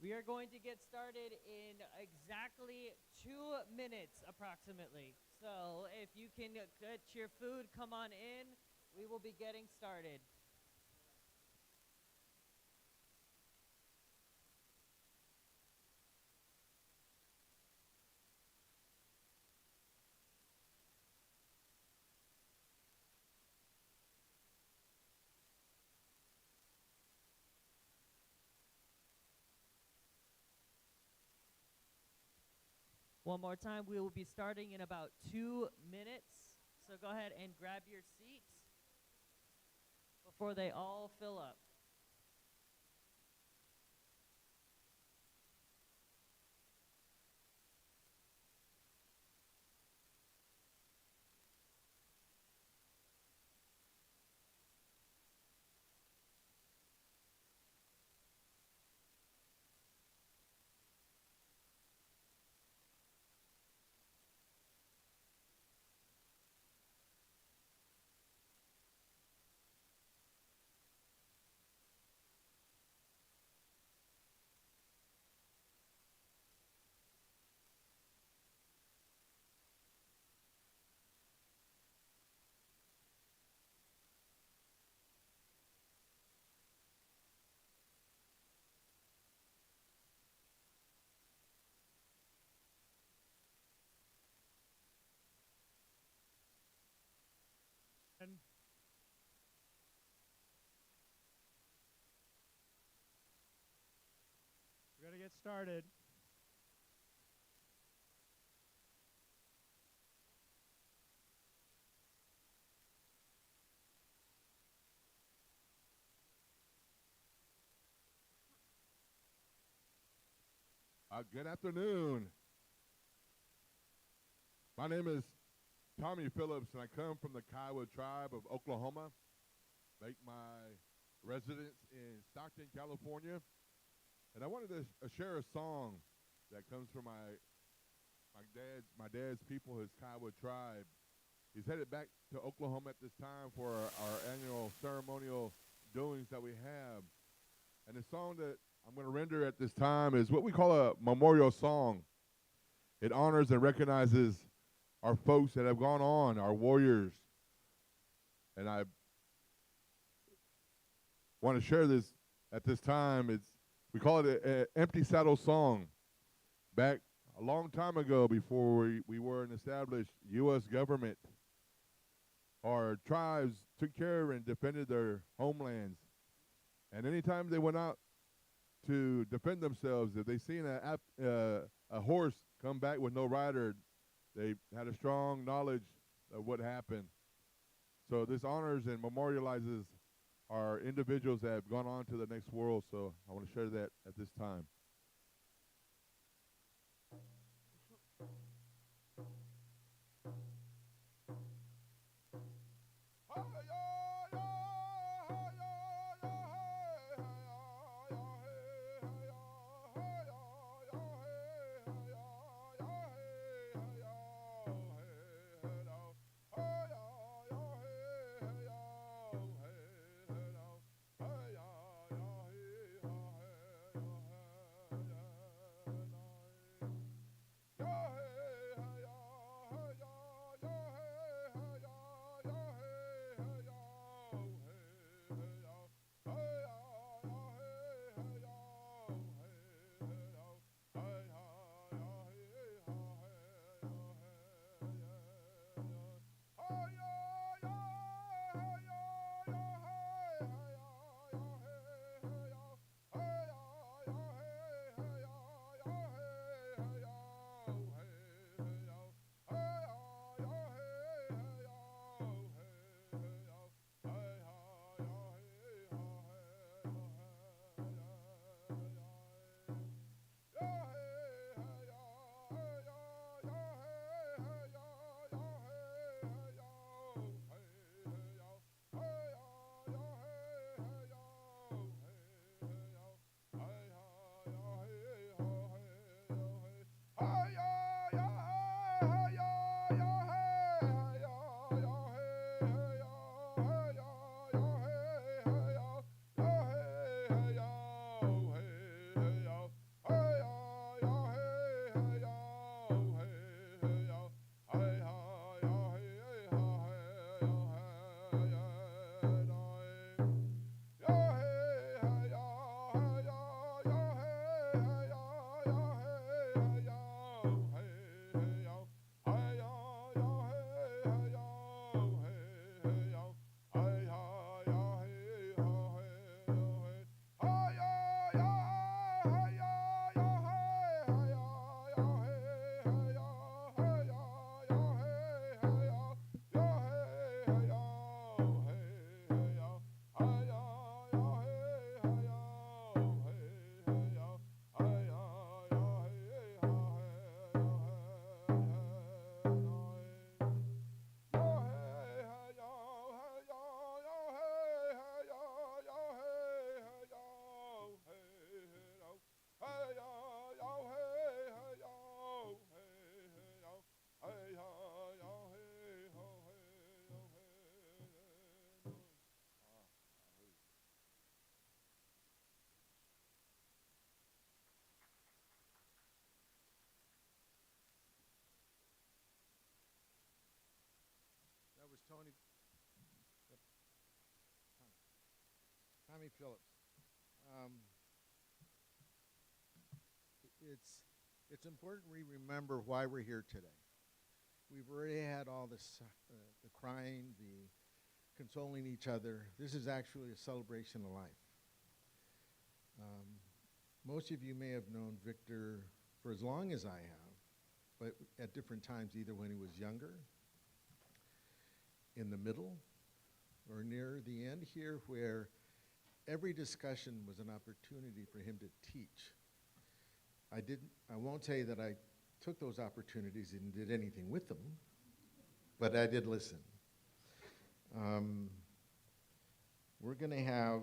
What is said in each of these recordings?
We are going to get started in exactly 2 minutes approximately. So if you can get your food, come on in. We will be getting started. One more time, we will be starting in about 2 minutes. So go ahead and grab your seats before they all fill up. We're going to get started. Good afternoon. My name is Tommy Phillips, and I come from the Kiowa tribe of Oklahoma. Make my residence in Stockton, California. And I wanted to share a song that comes from my dad's people, his Kiowa tribe. He's headed back to Oklahoma at this time for our annual ceremonial doings that we have. And the song that I'm going to render at this time is what we call a memorial song. It honors and recognizes our folks that have gone on, our warriors. And I want to share this at this time. We call it an empty saddle song. Back a long time ago, before we were an established U.S. government, our tribes took care and defended their homelands. And anytime they went out to defend themselves, if they seen a horse come back with no rider, they had a strong knowledge of what happened. So this honors and memorializes our individuals that have gone on to the next world. So I want to share that at this time. Tommy Phillips. Um, it's important we remember why we're here today. We've already had all this, the crying, the consoling each other. This is actually a celebration of life. Most of you may have known Victor for as long as I have, but at different times, either when he was younger, in the middle, or near the end here, where every discussion was an opportunity for him to teach. I won't say that I took those opportunities and did anything with them, but I did listen. We're going to have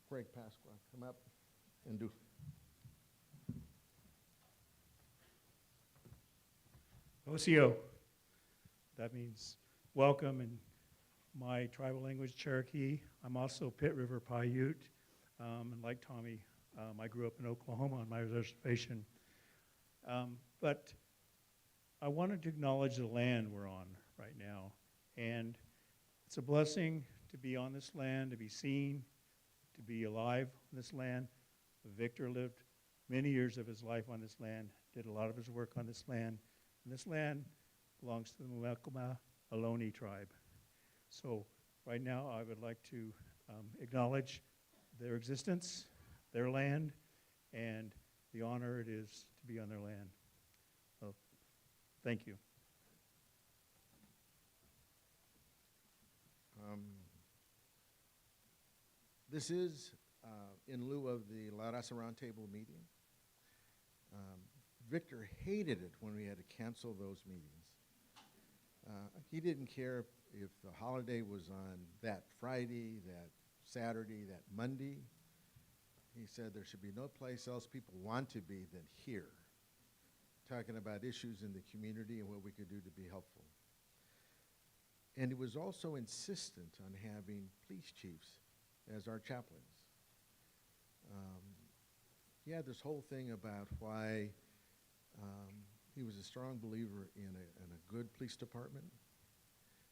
Craig Pasqua come up and do. Osio. That means welcome in my tribal language, Cherokee. I'm also Pit River Paiute, and like Tommy, I grew up in Oklahoma on my reservation. But I wanted to acknowledge the land we're on right now, and it's a blessing to be on this land, to be seen, to be alive on this land. Victor lived many years of his life on this land, did a lot of his work on this land, and this land belongs to the Muwekma Ohlone tribe. So right now I would like to acknowledge their existence, their land, and the honor it is to be on their land. So thank you. This is in lieu of the Raza Roundtable meeting. Victor hated it when we had to cancel those meetings. He didn't care if the holiday was on that Friday, that Saturday, that Monday. He said there should be no place else people want to be than here, talking about issues in the community and what we could do to be helpful. And he was also insistent on having police chiefs as our chaplains. He had this whole thing about why he was a strong believer in a good police department,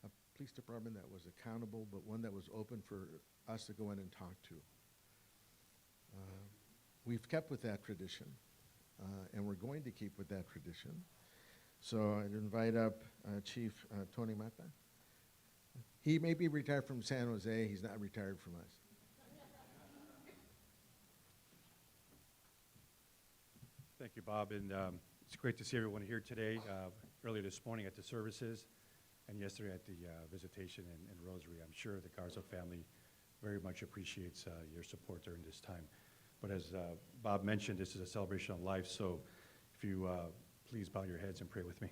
a police department that was accountable, but one that was open for us to go in and talk to. We've kept with that tradition, and we're going to keep with that tradition. So I'd invite up Chief Tony Mata. He may be retired from San Jose. He's not retired from us. Thank you, Bob, and it's great to see everyone here today. Earlier this morning at the services, and yesterday at the visitation in Rosary. I'm sure the Garza family very much appreciates your support during this time. But as Bob mentioned, this is a celebration of life, so if you please bow your heads and pray with me.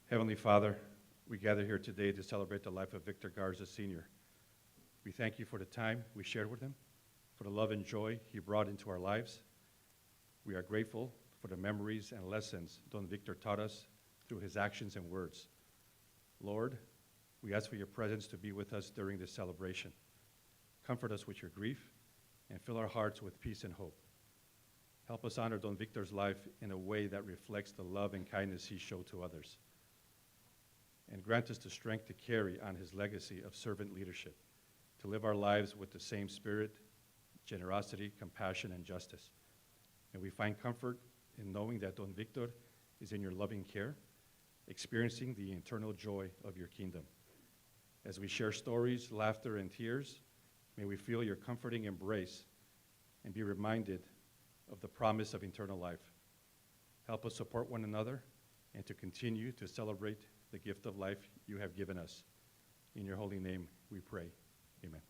Heavenly Father, we gather here today to celebrate the life of Victor Garza Sr. We thank you for the time we shared with him, for the love and joy he brought into our lives. We are grateful for the memories and lessons Don Victor taught us through his actions and words. Lord, we ask for your presence to be with us during this celebration. Comfort us with your grief and fill our hearts with peace and hope. Help us honor Don Victor's life in a way that reflects the love and kindness he showed to others. And grant us the strength to carry on his legacy of servant leadership, to live our lives with the same spirit, generosity, compassion, and justice. And we find comfort in knowing that Don Victor is in your loving care, experiencing the eternal joy of your kingdom. As we share stories, laughter, and tears, may we feel your comforting embrace and be reminded of the promise of eternal life. Help us support one another and to continue to celebrate the gift of life you have given us. In your holy name we pray. Amen.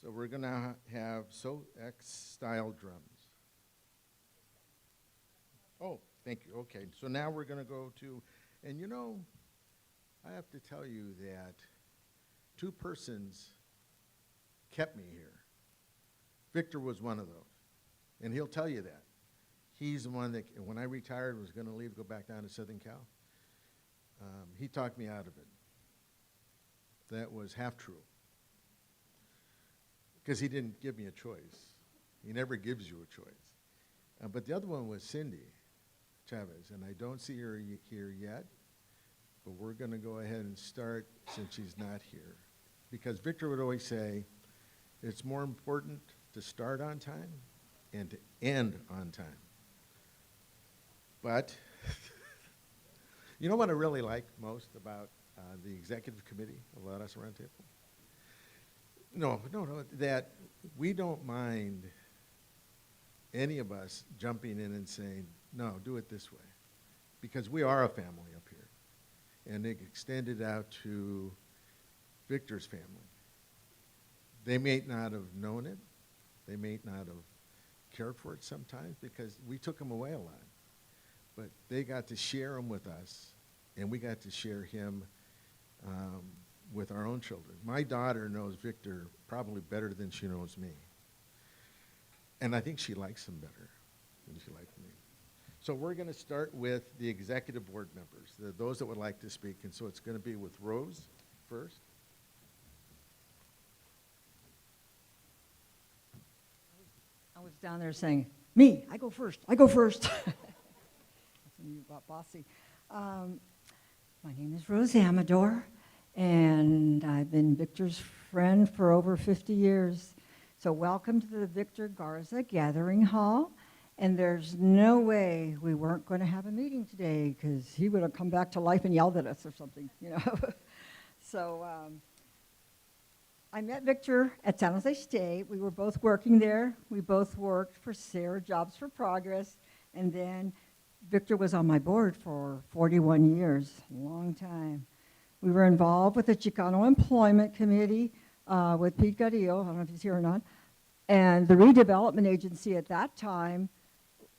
So we're going to have SOX-style drums. Oh, thank you. Okay, so now we're going to go to, and you know, I have to tell you that two persons kept me here. Victor was one of those, and he'll tell you that. He's the one that, when I retired, was going to leave, go back down to Southern Cal. He talked me out of it. That was half true. Because he didn't give me a choice. He never gives you a choice. But the other one was Cindy Chavez, and I don't see her here yet. but we're going to go ahead and start since she's not here. Because Victor would always say, it's more important to start on time and to end on time. But you know what I really like most about the executive committee of Raza Roundtable? No, that we don't mind any of us jumping in and saying, no, do it this way. Because we are a family up here. And it extended out to Victor's family. They may not have known it. They may not have cared for it sometimes because we took him away a lot. But they got to share him with us, and we got to share him with our own children. My daughter knows Victor probably better than she knows me. And I think she likes him better than she likes me. So we're going to start with the executive board members, those that would like to speak. And so it's going to be with Rose first. I was down there saying, me, I go first, I go first. That's when you got bossy. My name is Rose Amador, and I've been Victor's friend for over 50 years. So welcome to the Victor Garza Gathering Hall. And there's no way we weren't going to have a meeting today because he would have come back to life and yelled at us or something, you know. So I met Victor at San Jose State. We were both working there. We both worked for Sarah Jobs for Progress. And then Victor was on my board for 41 years, a long time. We were involved with the Chicano Employment Committee with Pete Garillo, I don't know if he's here or not, and the redevelopment agency at that time.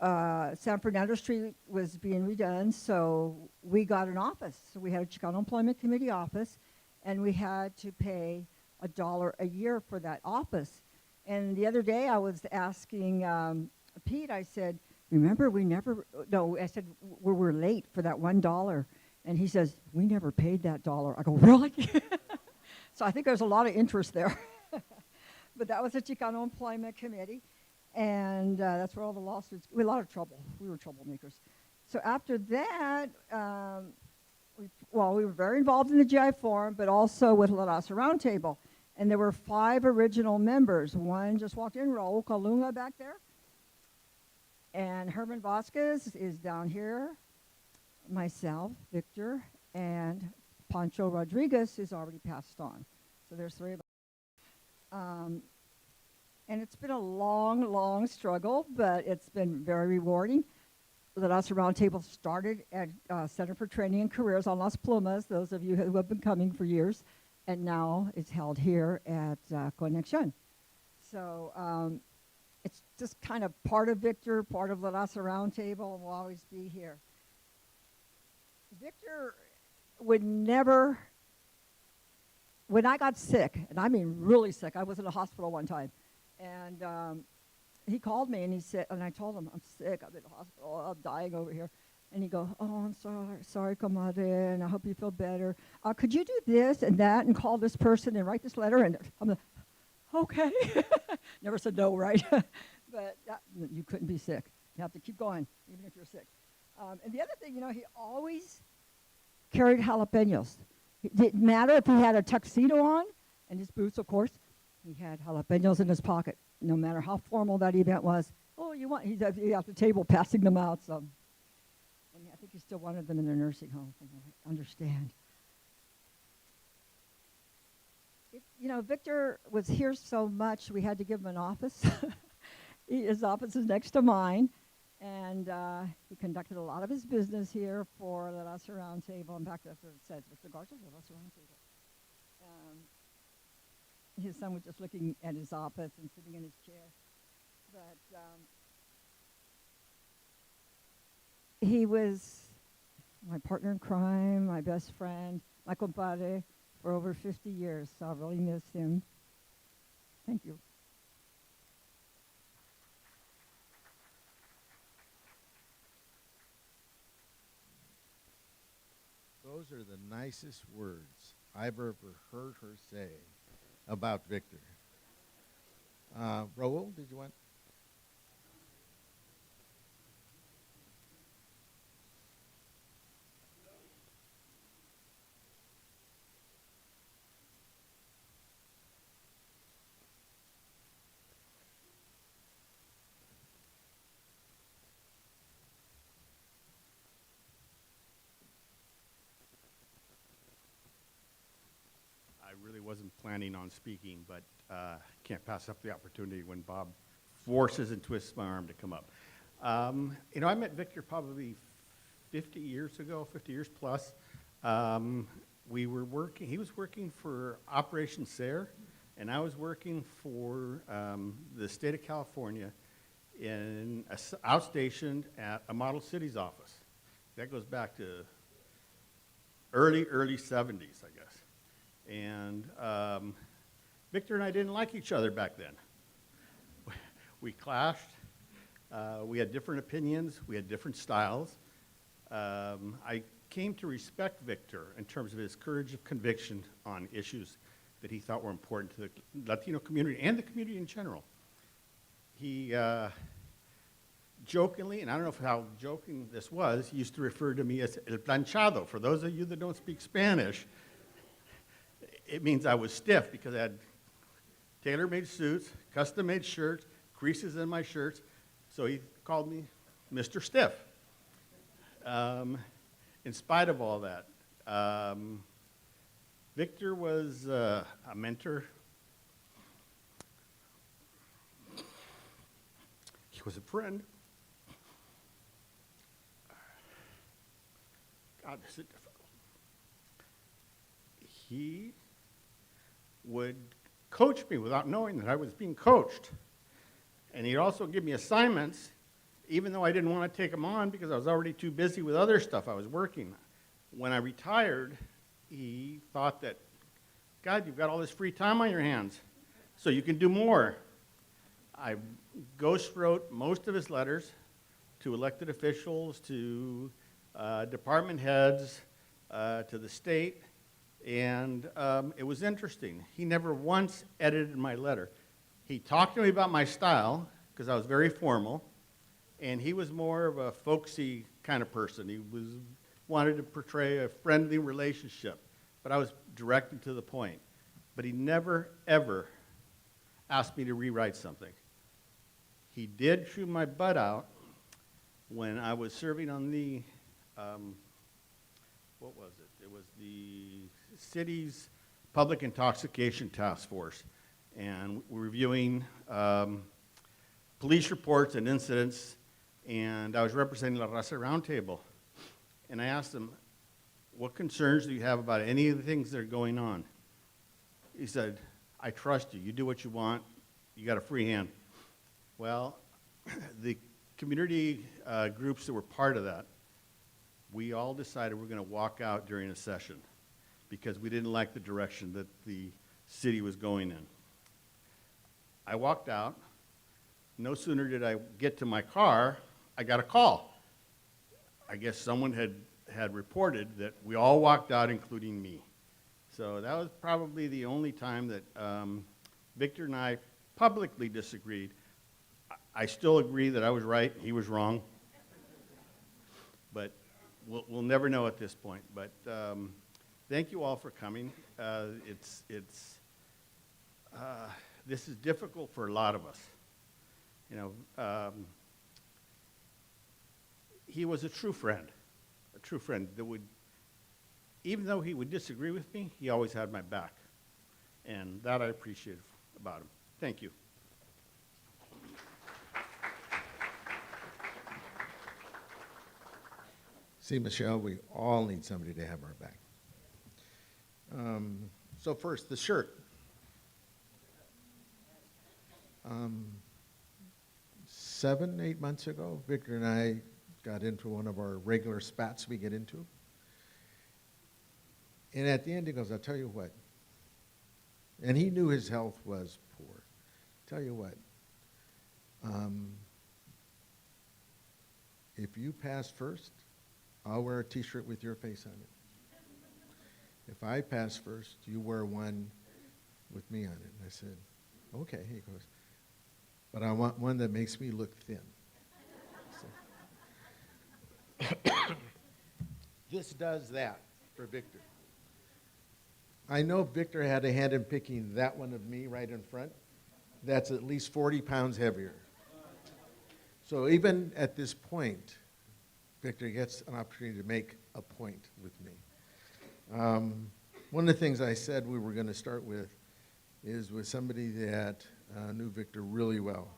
San Fernando Street was being redone, so we got an office. So we had a Chicano Employment Committee office, and we had to pay $1 a year for that office. And the other day I was asking Pete, I said, remember I said, we were late for that $1. And he says, we never paid that $1. I go, really? So I think there's a lot of interest there. But that was the Chicano Employment Committee. And that's where all the lawsuits, we had a lot of trouble. We were troublemakers. So after that, we were very involved in the GI Forum, but also with Raza Roundtable. And there were 5 original members. One just walked in, Raul Calunga back there. And Herman Vasquez is down here. Myself, Victor, and Pancho Rodriguez, who's already passed on. So there's 3 of us. And it's been a long, long struggle, but it's been very rewarding. The Raza Roundtable started at Center for Training and Careers on Las Plumas, those of you who have been coming for years, and now it's held here at Conexión. So it's just kind of part of Victor, part of the Raza Roundtable, and will always be here. Victor would never, when I got sick, and I mean really sick, I was in a hospital one time, and he called me and he said, and I told him, I'm sick, I'm in the hospital, I'm dying over here. And he goes, oh, I'm sorry, comadre, and I hope you feel better. Could you do this and that and call this person and write this letter? And I'm like, okay. Never said no, right? But you couldn't be sick. You have to keep going, even if you're sick. And the other thing, you know, he always carried jalapenos. It didn't matter if he had a tuxedo on, and his boots, of course. He had jalapenos in his pocket, no matter how formal that event was. Oh, you want? He's at the table passing them out. So, and I think he still wanted them in their nursing home, from what I understand. You know, Victor was here so much, we had to give him an office. His office is next to mine. And he conducted a lot of his business here for the Raza Roundtable. In fact, that's what it says, Mr. Garza, the Raza Roundtable. His son was just looking at his office and sitting in his chair. But he was my partner in crime, my best friend, my compadre for over 50 years. So I really miss him. Thank you. Those are the nicest words I've ever heard her say about Victor. Raul, did you want? planning on speaking, but can't pass up the opportunity when Bob forces and twists my arm to come up. You know, I met Victor probably 50 years ago, 50 years plus. He was working for Operation SARE, and I was working for the state of California outstationed at a model cities office. That goes back to early 70s, I guess. And Victor and I didn't like each other back then. We clashed. We had different opinions. We had different styles. I came to respect Victor in terms of his courage of conviction on issues that he thought were important to the Latino community and the community in general. He jokingly, and I don't know how joking this was, he used to refer to me as el planchado. For those of you that don't speak Spanish, it means I was stiff because I had tailor-made suits, custom-made shirts, creases in my shirts, so he called me Mr. Stiff. In spite of all that, Victor was a mentor. He was a friend. God, this is difficult. He would coach me without knowing that I was being coached. And he'd also give me assignments, even though I didn't want to take them on because I was already too busy with other stuff I was working. When I retired, he thought that, God, you've got all this free time on your hands, so you can do more. I ghost wrote most of his letters to elected officials, to department heads, to the state, and it was interesting. He never once edited my letter. He talked to me about my style, because I was very formal, and he was more of a folksy kind of person. He wanted to portray a friendly relationship, but I was direct and to the point. But he never, ever asked me to rewrite something. He did chew my butt out when I was serving on the, what was it? It was the city's Public Intoxication Task Force, and we're reviewing police reports and incidents, and I was representing the Raza Roundtable. And I asked him, what concerns do you have about any of the things that are going on? He said, I trust you. You do what you want. You got a free hand. Well, the community groups that were part of that, we all decided we're going to walk out during a session because we didn't like the direction that the city was going in. I walked out. No sooner did I get to my car, I got a call. I guess someone had reported that we all walked out, including me. So that was probably the only time that Victor and I publicly disagreed. I still agree that I was right, he was wrong. But we'll never know at this point. But thank you all for coming. This is difficult for a lot of us. You know, he was a true friend that would, even though he would disagree with me, he always had my back. And that I appreciate about him. Thank you. See, Michelle, we all need somebody to have our back. So first, the shirt. 7, 8 months ago, Victor and I got into one of our regular spats we get into. And at the end, he goes, I'll tell you what. And he knew his health was poor. Tell you what. If you pass first, I'll wear a T-shirt with your face on it. If I pass first, you wear one with me on it. And I said, okay. He goes, but I want one that makes me look thin. So, this does that for Victor. I know Victor had a hand in picking that one of me right in front. That's at least 40 pounds heavier. So even at this point, Victor gets an opportunity to make a point with me. One of the things I said we were going to start with is with somebody that knew Victor really well.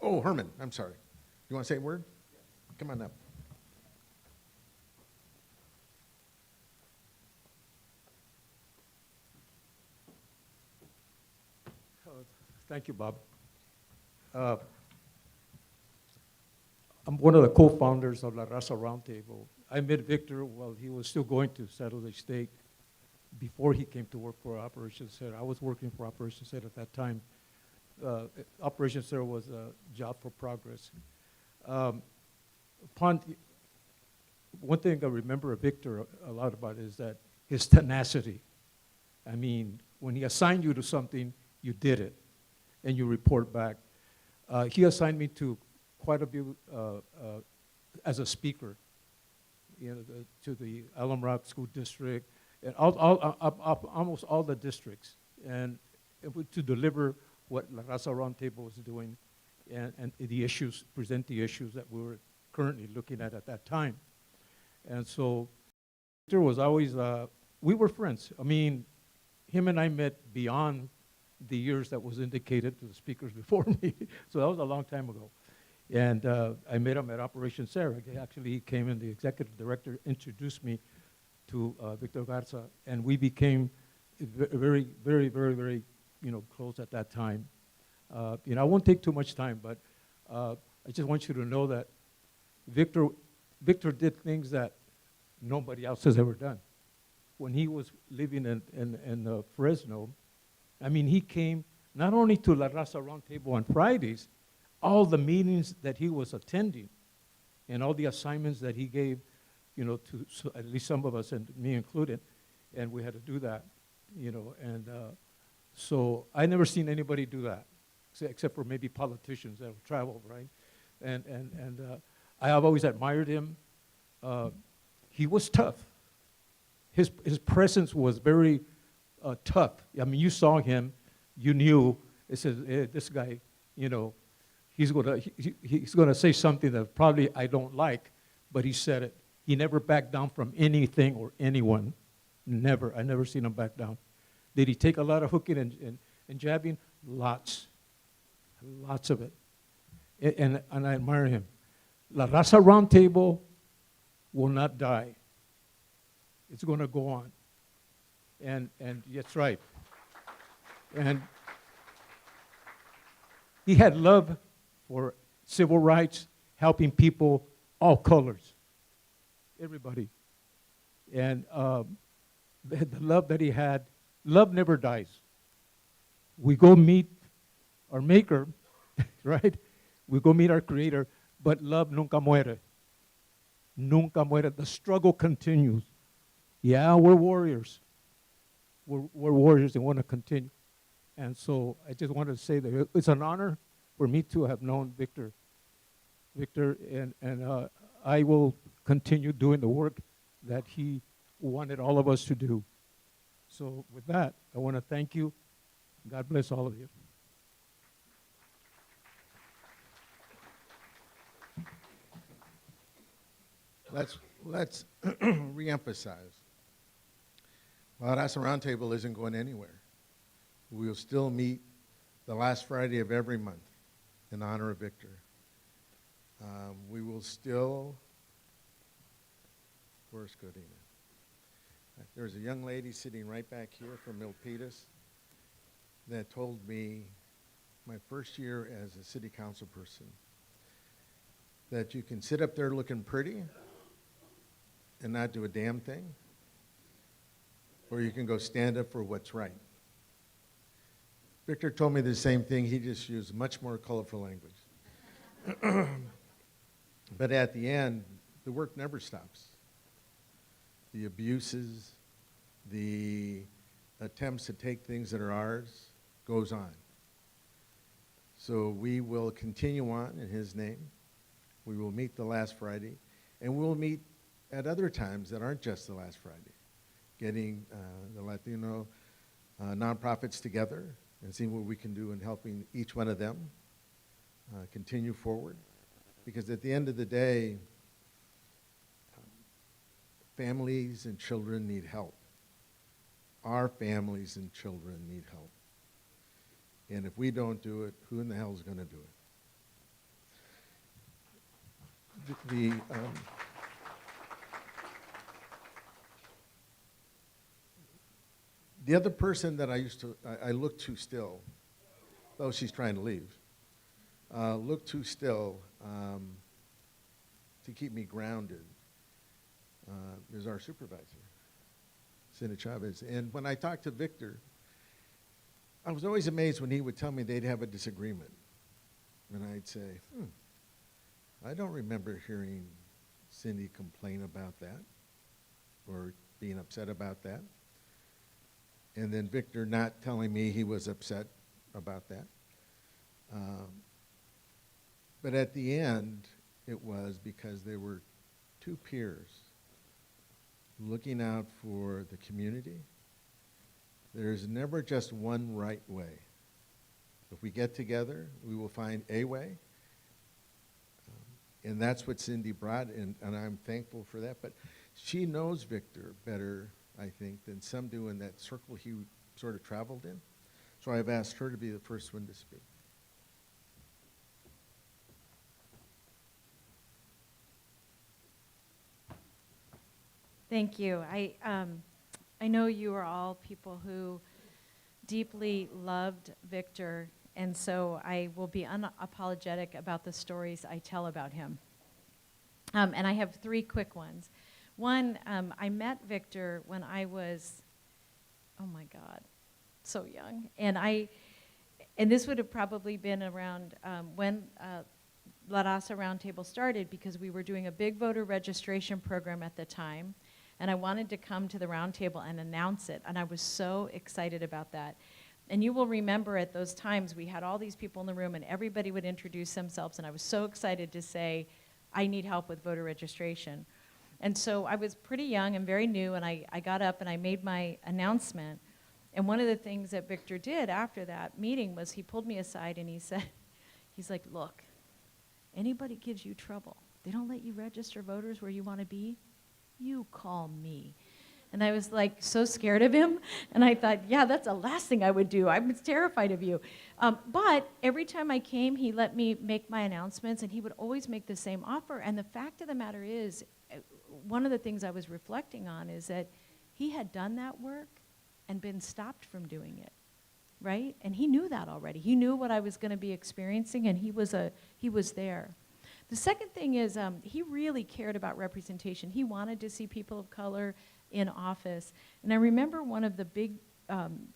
Oh, Herman, I'm sorry. You want to say a word? Come on up. Thank you, Bob. I'm one of the co-founders of La Raza Roundtable. I met Victor while he was still going to Saturday State before he came to work for Operation Center. I was working for Operation Center at that time. Operation Center was a job for progress. One thing I remember of Victor a lot about is that his tenacity. I mean, when he assigned you to something, you did it, and you report back. He assigned me to quite a few as a speaker, to the Alum Rock School District, and almost all the districts, and to deliver what La Raza Roundtable was doing, and the issues, present the issues that we were currently looking at that time. And so Victor was always, we were friends. I mean, him and I met beyond the years that was indicated to the speakers before me. So that was a long time ago. And I met him at Operation Sarah. Actually, he came in, the executive director introduced me to Victor Garza, and we became very, very, very, very, close at that time. I won't take too much time, but I just want you to know that Victor did things that nobody else has ever done. When he was living in Fresno, I mean, he came not only to La Raza Roundtable on Fridays, all the meetings that he was attending and all the assignments that he gave, to at least some of us, and me included, and we had to do that, and so I never seen anybody do that, except for maybe politicians that have traveled, right? And I have always admired him. He was tough. His presence was very tough. I mean, you saw him, you knew, it says, hey, this guy, he's gonna say something that probably I don't like, but he said it. He never backed down from anything or anyone. Never. I never seen him back down. Did he take a lot of hooking and jabbing? Lots of it. And I admire him. La Raza Roundtable will not die. It's going to go on. And that's right. And he had love for civil rights, helping people, all colors, everybody. And the love that he had, love never dies. We go meet our maker, right? We go meet our creator, but love nunca muere. Nunca muere. The struggle continues. Yeah, we're warriors. We're warriors and want to continue. And so I just wanted to say that it's an honor for me to have known Victor. And I will continue doing the work that he wanted all of us to do. So with that, I want to thank you. God bless all of you. Let's reemphasize. La Raza Roundtable isn't going anywhere. We'll still meet the last Friday of every month in honor of Victor. We will still, where's Godina? There's a young lady sitting right back here from Milpitas that told me my first year as a city council person that you can sit up there looking pretty and not do a damn thing, or you can go stand up for what's right. Victor told me the same thing. He just used much more colorful language. But at the end, the work never stops. The abuses, the attempts to take things that are ours goes on. So we will continue on in his name. We will meet the last Friday, and we'll meet at other times that aren't just the last Friday, getting the Latino nonprofits together and seeing what we can do in helping each one of them continue forward. Because at the end of the day, families and children need help. our families and children need help. And if we don't do it, who in the hell is going to do it? The other person that I look to still, though she's trying to leave, look to still to keep me grounded is our supervisor, Cindy Chavez. And when I talked to Victor, I was always amazed when he would tell me they'd have a disagreement. And I'd say, I don't remember hearing Cindy complain about that or being upset about that. And then Victor not telling me he was upset about that. But at the end, it was because there were two peers looking out for the community. There's never just one right way. If we get together, we will find a way. And that's what Cindy brought, and I'm thankful for that. But she knows Victor better, I think, than some do in that circle he sort of traveled in. So I've asked her to be the first one to speak. Thank you. I know you are all people who deeply loved Victor, and so I will be unapologetic about the stories I tell about him. And I have three quick ones. One, I met Victor when I was, oh my God, so young. And this would have probably been around when La Raza Roundtable started, because we were doing a big voter registration program at the time. And I wanted to come to the roundtable and announce it, and I was so excited about that. And you will remember at those times we had all these people in the room and everybody would introduce themselves, and I was so excited to say, I need help with voter registration. And so I was pretty young and very new, and I got up and I made my announcement. And one of the things that Victor did after that meeting was he pulled me aside and he said, he's like, look, anybody gives you trouble, they don't let you register voters where you want to be, you call me. And I was like so scared of him, and I thought, yeah, that's the last thing I would do. I was terrified of you. But every time I came, he let me make my announcements, and he would always make the same offer. And the fact of the matter is, one of the things I was reflecting on is that he had done that work and been stopped from doing it, right? And he knew that already. He knew what I was going to be experiencing, and he was there. The second thing is he really cared about representation. He wanted to see people of color in office. And I remember one of the big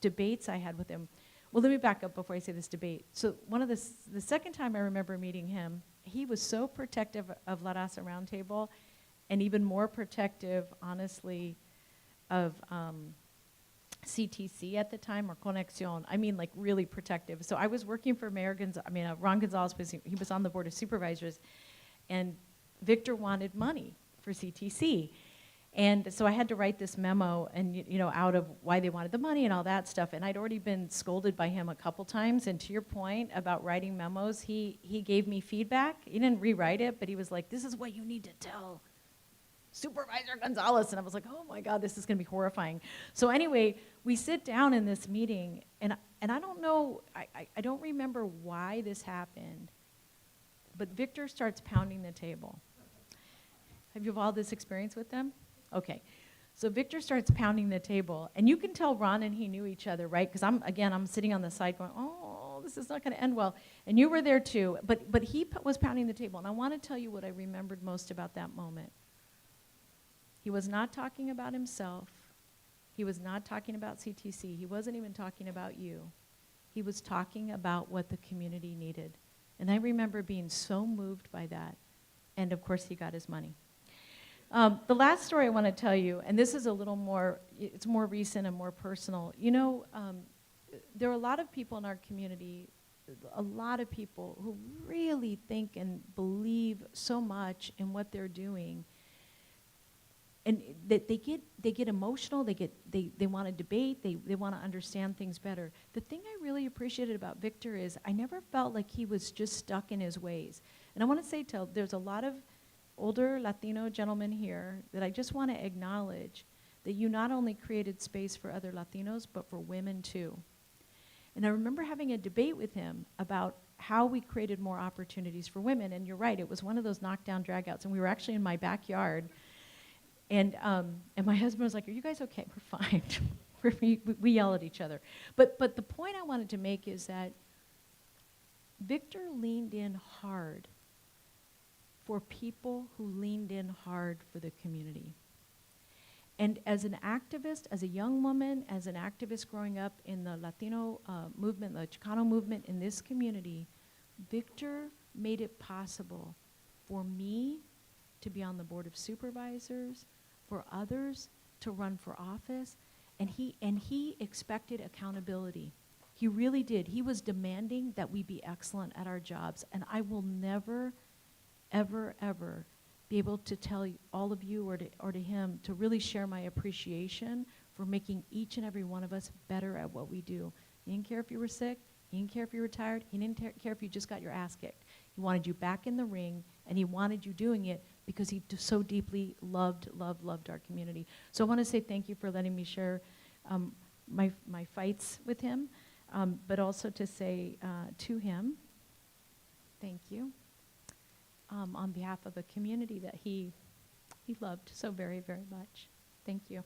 debates I had with him. Well, let me back up before I say this debate. So the second time I remember meeting him, he was so protective of La Raza Roundtable, and even more protective, honestly, of CTC at the time, or Conexión. I mean, like really protective. So I was working for Ron Gonzalez, he was on the Board of Supervisors, and Victor wanted money for CTC. And so I had to write this memo and out of why they wanted the money and all that stuff. And I'd already been scolded by him a couple times. And to your point about writing memos, he gave me feedback. He didn't rewrite it, but he was like, this is what you need to tell Supervisor Gonzalez. And I was like, oh my God, this is going to be horrifying. So anyway, we sit down in this meeting, and I don't know, I don't remember why this happened, but Victor starts pounding the table. Have you all this experience with them? Okay. So Victor starts pounding the table, and you can tell Ron and he knew each other, right? Because I'm sitting on the side going, oh, this is not going to end well. And you were there too, but he was pounding the table. And I want to tell you what I remembered most about that moment. He was not talking about himself. He was not talking about CTC. He wasn't even talking about you. He was talking about what the community needed. And I remember being so moved by that. And of course, he got his money. The last story I want to tell you, and this is a little more, it's more recent and more personal. There are a lot of people in our community, a lot of people who really think and believe so much in what they're doing. And that they get emotional, they want to debate, they want to understand things better. The thing I really appreciated about Victor is I never felt like he was just stuck in his ways. And I want to say there's a lot of older Latino gentlemen here that I just want to acknowledge that you not only created space for other Latinos, but for women too. And I remember having a debate with him about how we created more opportunities for women. And you're right, it was one of those knockdown dragouts. And we were actually in my backyard. And my husband was like, "Are you guys okay?" "We're fine." we yell at each other. But the point I wanted to make is that Victor leaned in hard for people who leaned in hard for the community. And as an activist, as a young woman, as an activist growing up in the Latino movement, the Chicano movement in this community, Victor made it possible for me to be on the board of supervisors, for others to run for office, and he expected accountability. He really did. He was demanding that we be excellent at our jobs, and I will never, ever, ever be able to tell all of you or to him to really share my appreciation for making each and every one of us better at what we do. He didn't care if you were sick. He didn't care if you were tired. He didn't care if you just got your ass kicked. He wanted you back in the ring, and he wanted you doing it because he so deeply loved our community. So I want to say thank you for letting me share my fights with him, but also to say to him, thank you. On behalf of a community that he loved so very, very much. Thank you.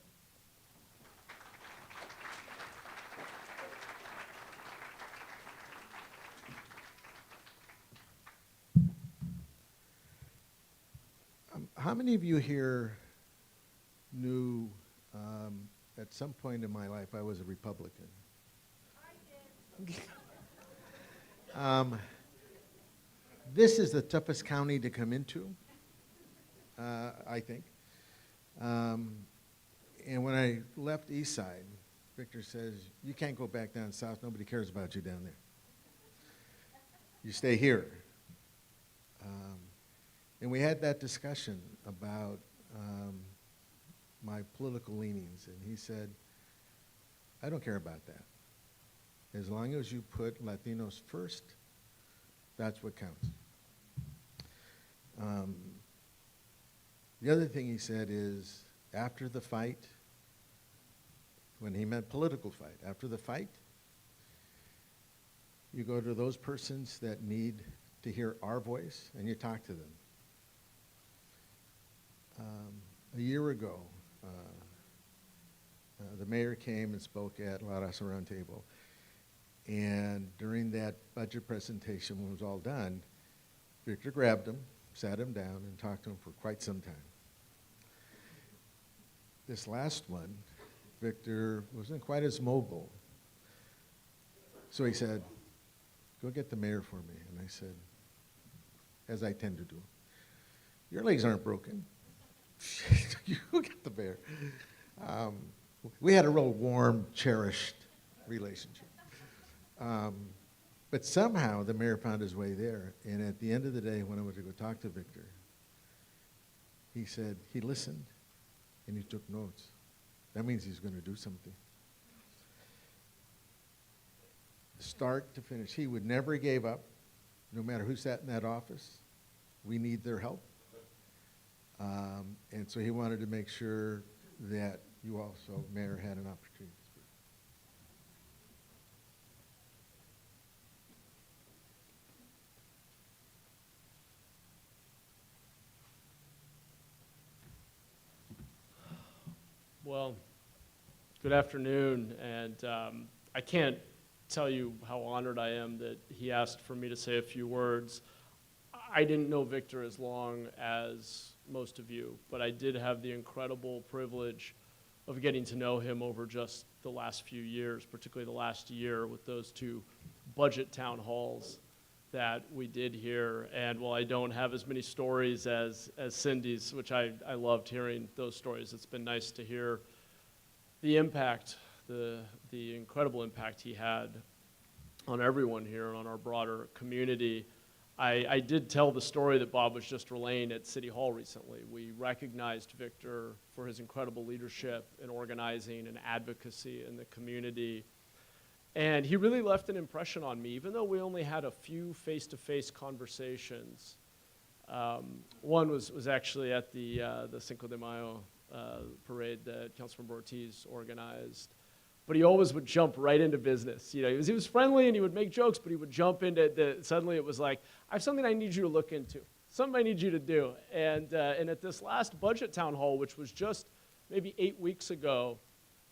How many of you here knew at some point in my life I was a Republican? I did. This is the toughest county to come into, I think. And when I left East Side, Victor says, "You can't go back down south. Nobody cares about you down there. You stay here." And we had that discussion about my political leanings. And he said, "I don't care about that. As long as you put Latinos first, that's what counts." The other thing he said is, after the fight, when he meant political fight, after the fight, you go to those persons that need to hear our voice and you talk to them. A year ago, the mayor came and spoke at Raza Roundtable. And during that budget presentation, when it was all done, Victor grabbed him, sat him down, and talked to him for quite some time. This last one, Victor wasn't quite as mobile. So he said, "Go get the mayor for me." And I said, as I tend to do, "Your legs aren't broken. You go get the mayor." We had a real warm, cherished relationship. But somehow the mayor found his way there. And at the end of the day, when I went to go talk to Victor, he said he listened and he took notes. That means he's going to do something. Start to finish. He would never gave up, no matter who sat in that office. We need their help. And so he wanted to make sure that you also, Mayor, had an opportunity to speak. Well, good afternoon, and I can't tell you how honored I am that he asked for me to say a few words. I didn't know Victor as long as most of you, but I did have the incredible privilege of getting to know him over just the last few years, particularly the last year with those two budget town halls that we did here. And while I don't have as many stories as Cindy's, which I loved hearing those stories, it's been nice to hear the impact, the incredible impact he had on everyone here and on our broader community. I did tell the story that Bob was just relaying at City Hall recently. We recognized Victor for his incredible leadership in organizing and advocacy in the community. And he really left an impression on me, even though we only had a few face-to-face conversations. One was actually at the Cinco de Mayo parade that Councilmember Ortiz organized. But he always would jump right into business. You know, he was friendly and he would make jokes, but he would jump into suddenly it was like, I have something I need you to look into, something I need you to do. And at this last budget town hall, which was just maybe 8 weeks ago,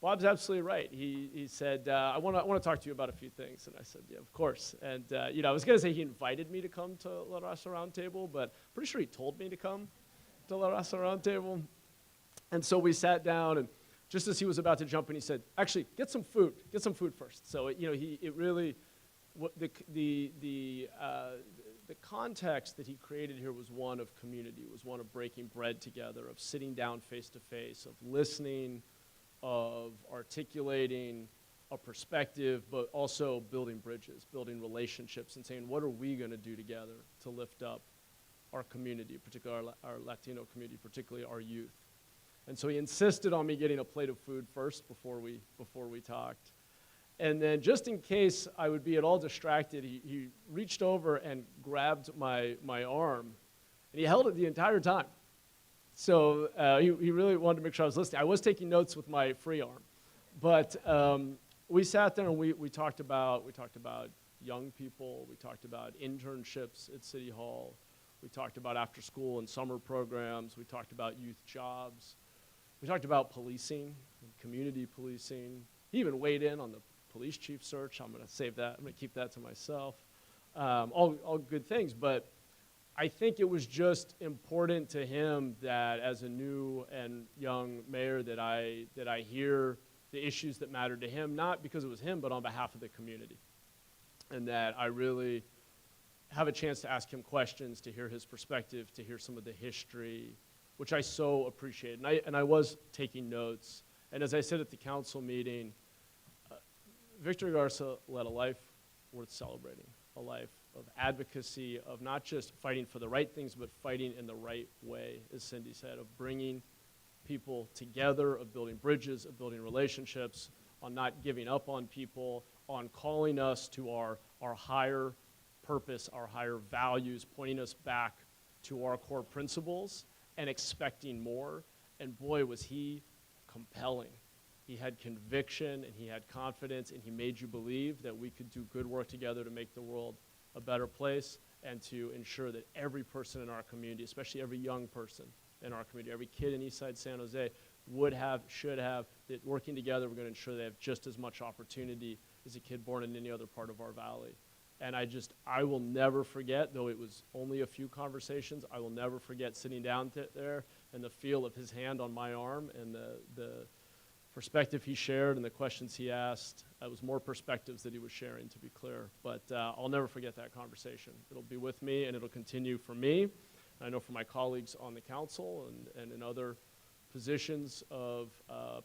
Bob's absolutely right. He said, I want to talk to you about a few things. And I said, yeah, of course. And, you know, I was going to say he invited me to come to La Raza Roundtable, but I'm pretty sure he told me to come to La Raza Roundtable. And so we sat down, and just as he was about to jump in, he said, actually, get some food first. So, you know, the context that he created here was one of community, was one of breaking bread together, of sitting down face to face, of listening, of articulating a perspective, but also building bridges, building relationships, and saying, what are we going to do together to lift up our community, particularly our Latino community, particularly our youth. And so he insisted on me getting a plate of food first before we talked. And then just in case I would be at all distracted, he reached over and grabbed my arm, and he held it the entire time. So he really wanted to make sure I was listening. I was taking notes with my free arm. But we sat there and we talked about young people. We talked about internships at City Hall. We talked about after school and summer programs. We talked about youth jobs. We talked about policing and community policing. He even weighed in on the police chief search. I'm going to save that. I'm going to keep that to myself. All good things, but I think it was just important to him that as a new and young mayor that I hear the issues that mattered to him, not because it was him, but on behalf of the community. And that I really have a chance to ask him questions, to hear his perspective, to hear some of the history, which I so appreciate. And I was taking notes. And as I said at the council meeting, Victor Garza led a life worth celebrating, a life of advocacy, of not just fighting for the right things, but fighting in the right way, as Cindy said, of bringing people together, of building bridges, of building relationships, on not giving up on people, on calling us to our higher purpose, our higher values, pointing us back to our core principles and expecting more. And boy, was he compelling. He had conviction and he had confidence and he made you believe that we could do good work together to make the world a better place and to ensure that every person in our community, especially every young person in our community, every kid in Eastside San Jose would have, should have, that working together we're going to ensure they have just as much opportunity as a kid born in any other part of our valley. And I will never forget, though it was only a few conversations, I will never forget sitting down there and the feel of his hand on my arm and the perspective he shared and the questions he asked. It was more perspectives that he was sharing, to be clear. But I'll never forget that conversation. It'll be with me and it'll continue for me. I know for my colleagues on the council and in other positions of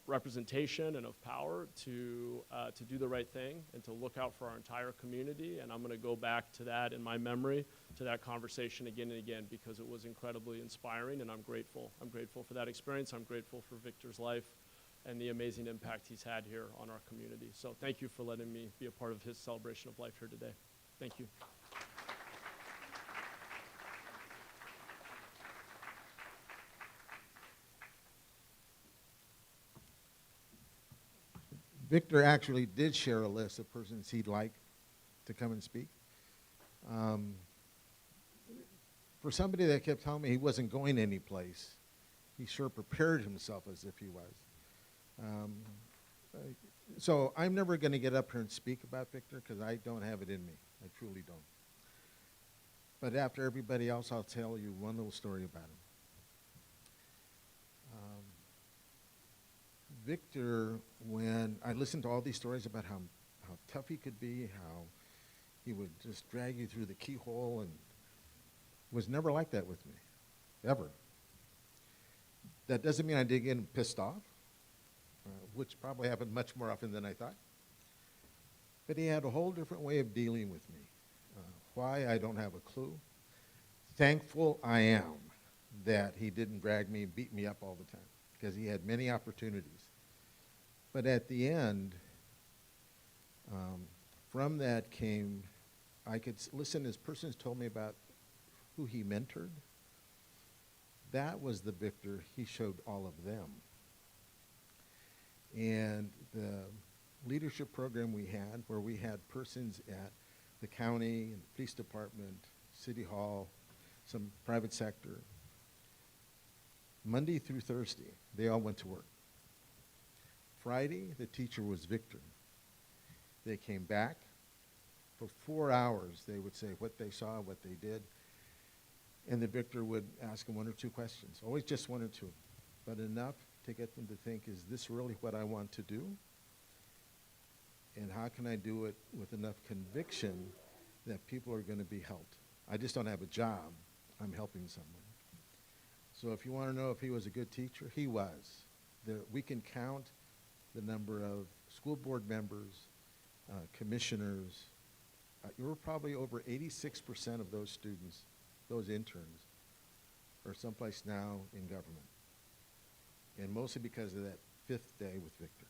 representation and of power to do the right thing and to look out for our entire community. And I'm going to go back to that in my memory, to that conversation again and again, because it was incredibly inspiring, and I'm grateful. I'm grateful for that experience. I'm grateful for Victor's life and the amazing impact he's had here on our community. So thank you for letting me be a part of his celebration of life here today. Thank you. Victor actually did share a list of persons he'd like to come and speak. For somebody that kept telling me he wasn't going anyplace, he sure prepared himself as if he was. So I'm never going to get up here and speak about Victor because I don't have it in me. I truly don't. But after everybody else, I'll tell you one little story about him. Victor, when I listened to all these stories about how tough he could be, how he would just drag you through the keyhole, and was never like that with me, ever. That doesn't mean I didn't get pissed off, which probably happened much more often than I thought. But he had a whole different way of dealing with me. Why, I don't have a clue. Thankful I am that he didn't drag me and beat me up all the time, because he had many opportunities. But at the end, from that came, I could listen as persons told me about who he mentored, That was the Victor he showed all of them. And the leadership program we had, where we had persons at the county and police department, city hall, some private sector, Monday through Thursday, they all went to work. Friday, the teacher was Victor. They came back. For 4 hours, they would say what they saw, what they did. And the Victor would ask them 1 or 2 questions, always just 1 or 2, but enough to get them to think, is this really what I want to do? And how can I do it with enough conviction that people are going to be helped? I just don't have a job. I'm helping someone. So if you want to know if he was a good teacher, he was. We can count the number of school board members, commissioners. You were probably over 86% of those students, those interns, are someplace now in government. And mostly because of that 5th day with Victor.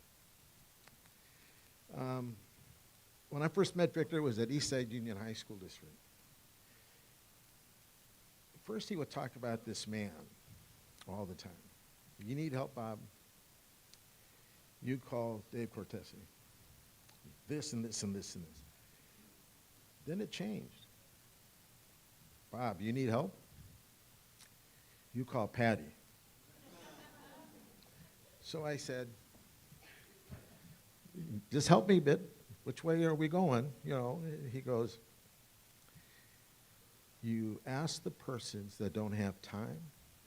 When I first met Victor, it was at Eastside Union High School District. First, he would talk about this man all the time. You need help, Bob? You call Dave Cortese. This and this and this and this. Then it changed. Bob, you need help? You call Patty. So I said, just help me a bit. Which way are we going? You know, he goes, you ask the persons that don't have time,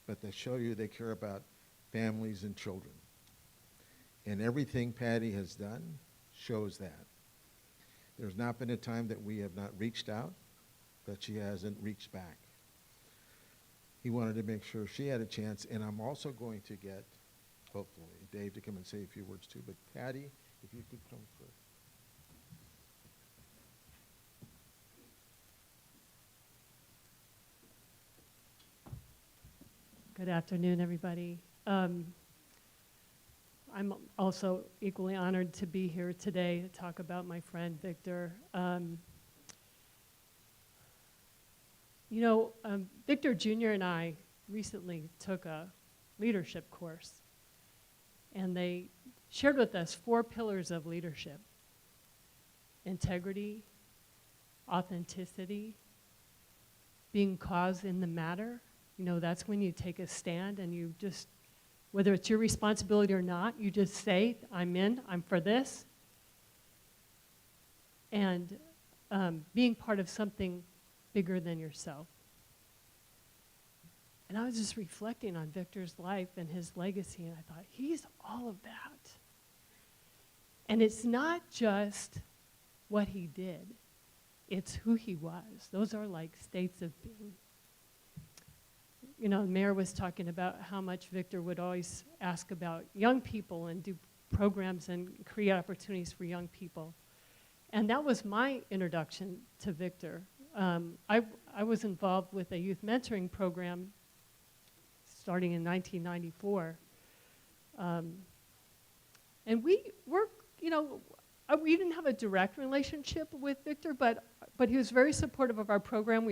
but they show you they care about families and children. And everything Patty has done shows that. There's not been a time that we have not reached out, that she hasn't reached back. He wanted to make sure she had a chance, and I'm also going to get, hopefully, Dave to come and say a few words too, but Patty, if you could come first. Good afternoon, everybody. I'm also equally honored to be here today to talk about my friend Victor. Victor Jr. and I recently took a leadership course, and they shared with us 4 pillars of leadership: integrity, authenticity, being cause in the matter. You know, that's when you take a stand and you just, whether it's your responsibility or not, you just say, I'm in, I'm for this. And being part of something bigger than yourself. And I was just reflecting on Victor's life and his legacy, and I thought, he's all of that. And it's not just what he did, it's who he was. Those are like states of being. You know, the mayor was talking about how much Victor would always ask about young people and do programs and create opportunities for young people. And that was my introduction to Victor. I was involved with a youth mentoring program starting in 1994. And we didn't have a direct relationship with Victor, but he was very supportive of our program.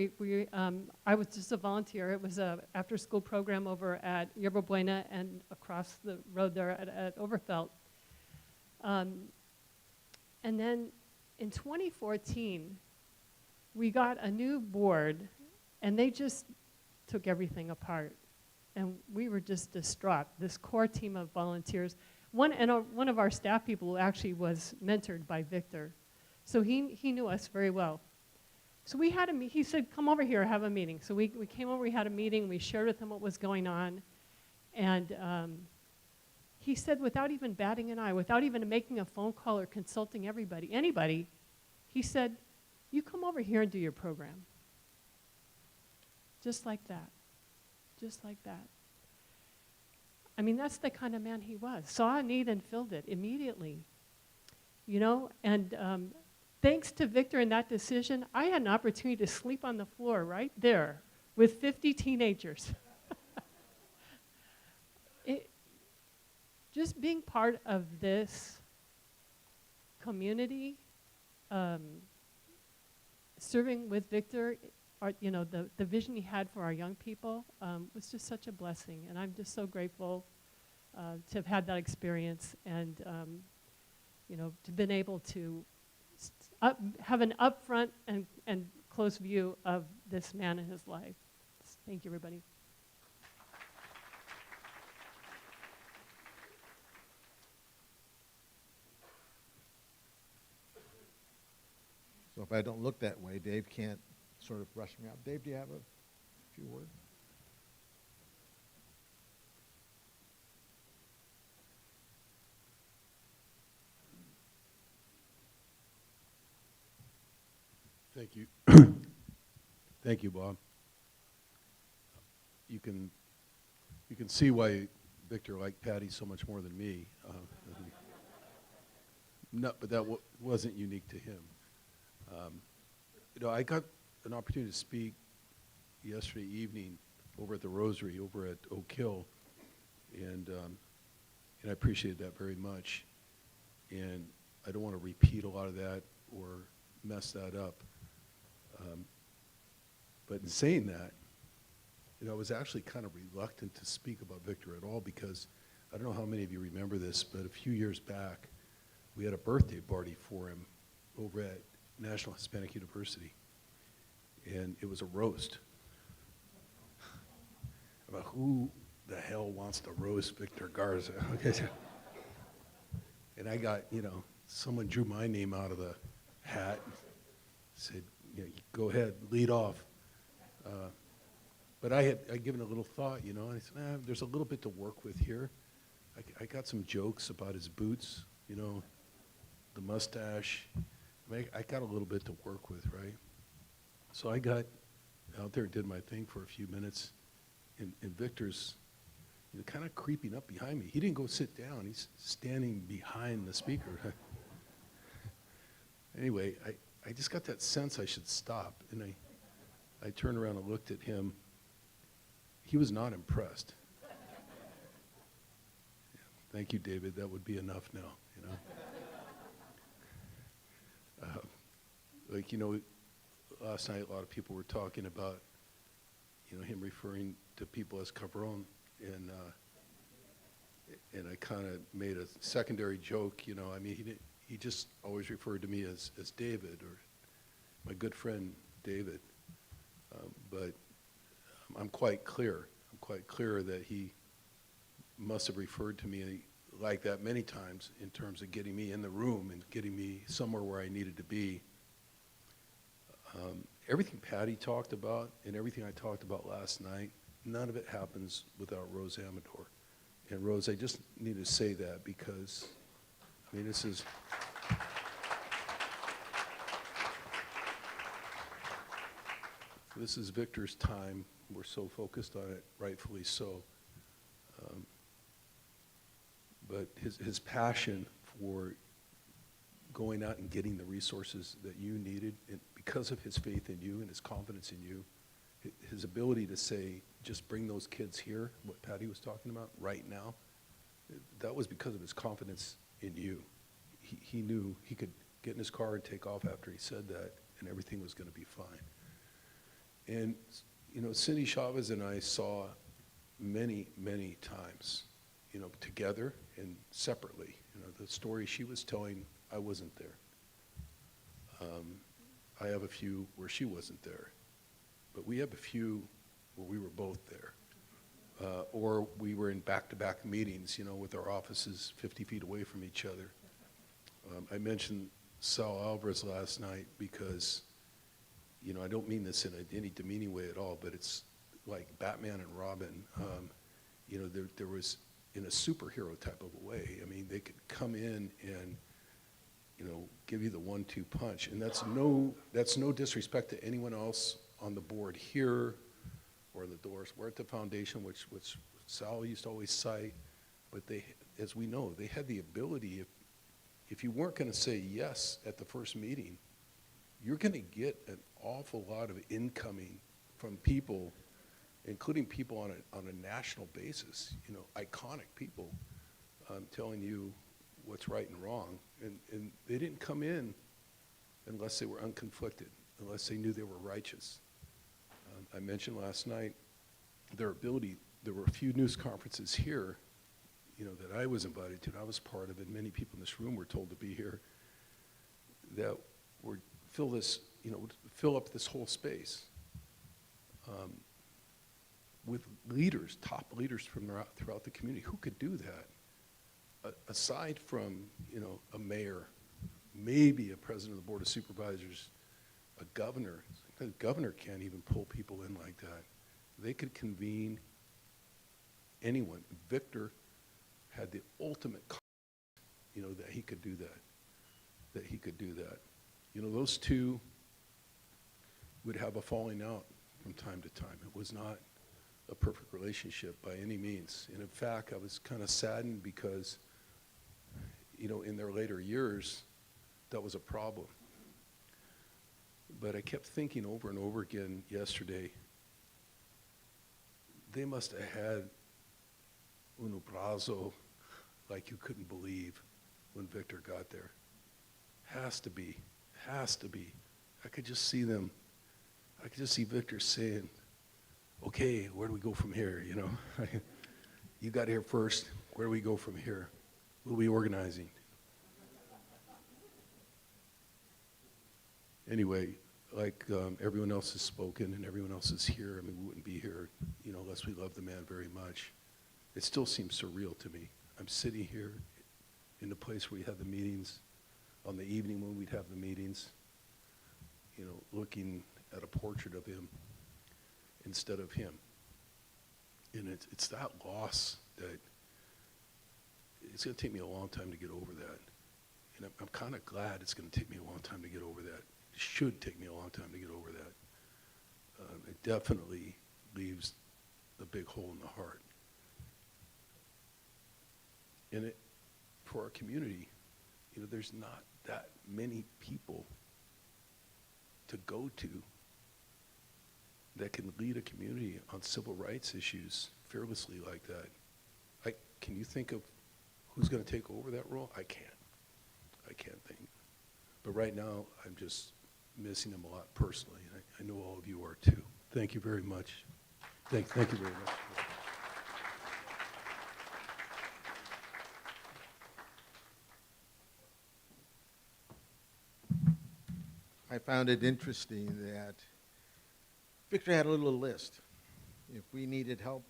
I was just a volunteer. It was an after-school program over at Yerba Buena and across the road there at Overfelt. And then in 2014, we got a new board, and they just took everything apart. And we were just distraught, this core team of volunteers. One of our staff people actually was mentored by Victor. So he knew us very well. So we had he said, come over here, have a meeting. So we came over, we had a meeting, we shared with him what was going on. And he said, without even batting an eye, without even making a phone call or consulting anybody, he said, you come over here and do your program. Just like that. Just like that. I mean, that's the kind of man he was. Saw a need and filled it immediately. You know, and thanks to Victor and that decision, I had an opportunity to sleep on the floor right there with 50 teenagers. Just being part of this community, serving with Victor the vision he had for our young people was just such a blessing. And I'm just so grateful to have had that experience and, to been able to have an upfront and close view of this man and his life. Thank you, everybody. So if I don't look that way, Dave can't sort of rush me out. Dave, do you have a few words? Thank you. Thank you, Bob. You can see why Victor liked Patty so much more than me. No, but that wasn't unique to him. I got an opportunity to speak yesterday evening over at the Rosary, over at Oak Hill, and I appreciated that very much. And I don't want to repeat a lot of that or mess that up. But in saying that, I was actually kind of reluctant to speak about Victor at all because I don't know how many of you remember this, but a few years back, we had a birthday party for him over at National Hispanic University, and it was a roast. About who the hell wants to roast Victor Garza? Okay. And I got, someone drew my name out of the hat, said, go ahead, lead off. But I had given a little thought, and I said, there's a little bit to work with here. I got some jokes about his boots, the mustache. I got a little bit to work with, right? So I got out there and did my thing for a few minutes, and Victor's kind of creeping up behind me. He didn't go sit down. He's standing behind the speaker. Anyway, I just got that sense I should stop, and I turned around and looked at him. He was not impressed. Yeah, thank you, David. That would be enough now, last night a lot of people were talking about, him referring to people as cabron, and I kind of made a secondary joke, he just always referred to me as David, or my good friend David. But I'm quite clear that he must have referred to me like that many times in terms of getting me in the room and getting me somewhere where I needed to be. Everything Patty talked about and everything I talked about last night, none of it happens without Rose Amador. And Rose, I just need to say that because, this is... This is Victor's time. We're so focused on it, rightfully so. But his passion for going out and getting the resources that you needed, and because of his faith in you and his confidence in you, his ability to say, just bring those kids here, what Patty was talking about right now, that was because of his confidence in you. He knew he could get in his car and take off after he said that, and everything was going to be fine. And, Cindy Chavez and I saw many, many times, together and separately. The story she was telling, I wasn't there. I have a few where she wasn't there. But we have a few where we were both there. Or we were in back-to-back meetings, with our offices 50 feet away from each other. I mentioned Sal Alvarez last night because I don't mean this in any demeaning way at all, but it's like Batman and Robin. There was, in a superhero type of a way, they could come in and, give you the 1-2 punch. And that's no disrespect to anyone else on the board here or the Doris Huerta Foundation, which Sal used to always cite. But they, as we know, they had the ability, if you weren't going to say yes at the first meeting, you're going to get an awful lot of incoming from people, including people on a national basis, iconic people, telling you what's right and wrong. And they didn't come in unless they were unconflicted, unless they knew they were righteous. I mentioned last night, there were a few news conferences here, you know, that I was invited to, and I was part of it. Many people in this room were told to be here, that would fill this, you know, fill up this whole space with leaders, top leaders from throughout the community. Who could do that? Aside from, you know, a mayor, maybe a president of the Board of Supervisors, a governor. The governor can't even pull people in like that. They could convene anyone. Victor had the ultimate, you know, that he could do that he could do that. You know, those two would have a falling out from time to time. It was not a perfect relationship by any means. And in fact, I was kind of saddened because, you know, in their later years, that was a problem. But I kept thinking over and over again yesterday, they must have had un abrazo like you couldn't believe when Victor got there. Has to be. I could just see them. I could just see Victor saying, okay, where do we go from here, you know? You got here first, where do we go from here? We'll be organizing. Anyway, like everyone else has spoken and everyone else is here, I mean, we wouldn't be here, you know, unless we love the man very much. It still seems surreal to me. I'm sitting here in the place where we had the meetings, on the evening when we'd have the meetings, you know, looking at a portrait of him instead of him. And it's that loss that it's going to take me a long time to get over that. And I'm kind of glad it's going to take me a long time to get over that. It should take me a long time to get over that. It definitely leaves a big hole in the heart. And for our community, you know, there's not that many people to go to that can lead a community on civil rights issues fearlessly like that. Can you think of who's going to take over that role? I can't think. But right now, I'm just missing him a lot personally, and I know all of you are too. Thank you very much. Thank you very much. I found it interesting that Victor had a little list. If we needed help,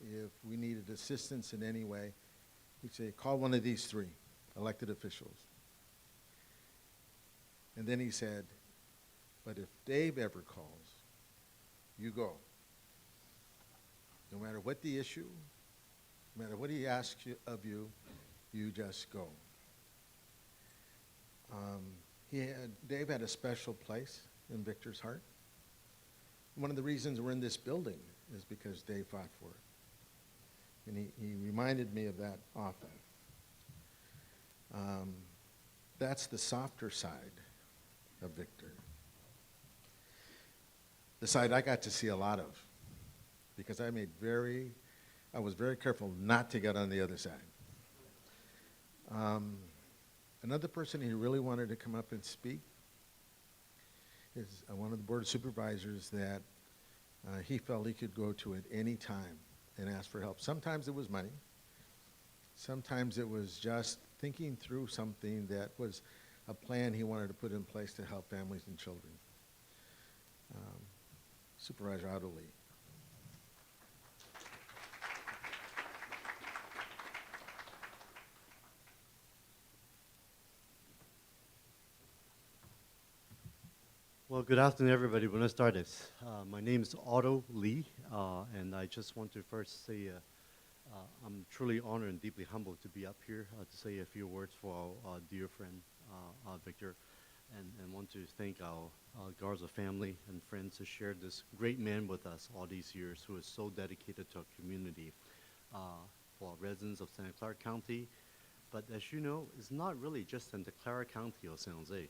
if we needed assistance in any way, he'd say, call one of these three elected officials. And then he said, but if Dave ever calls, you go. No matter what the issue, no matter what he asks of you, you just go. Dave had a special place in Victor's heart. One of the reasons we're in this building is because Dave fought for it. And he reminded me of that often. That's the softer side of Victor. The side I got to see a lot of, because I was very careful not to get on the other side. Another person he really wanted to come up and speak is one of the Board of Supervisors that he felt he could go to at any time and ask for help. Sometimes it was money. Sometimes it was just thinking through something that was a plan he wanted to put in place to help families and children. Supervisor Adderley. Well, good afternoon, everybody. Buenas tardes. My name is Otto Lee, and I just want to first say I'm truly honored and deeply humbled to be up here to say a few words for our dear friend, Victor, and want to thank our Garza family and friends who shared this great man with us all these years, who is so dedicated to our community, for our residents of Santa Clara County. But as you know, it's not really just Santa Clara County or San Jose.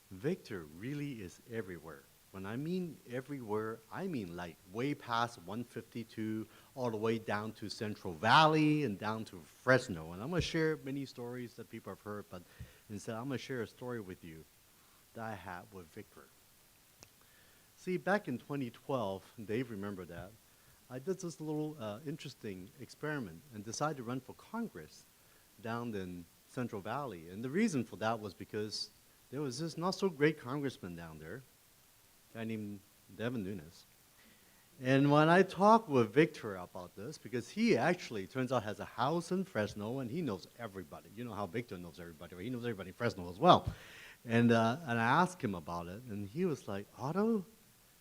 Victor really is everywhere. When I mean everywhere, I mean like way past 152, all the way down to Central Valley and down to Fresno. And I'm going to share many stories that people have heard, but instead I'm going to share a story with you that I had with Victor. See, back in 2012, Dave remembered that, I did this little interesting experiment and decided to run for Congress down in Central Valley. And the reason for that was because there was this not so great congressman down there, a guy named Devin Nunes. And when I talked with Victor about this, because he actually, turns out, has a house in Fresno, and he knows everybody. You know how Victor knows everybody, right? He knows everybody in Fresno as well. And I asked him about it, and he was like, Otto,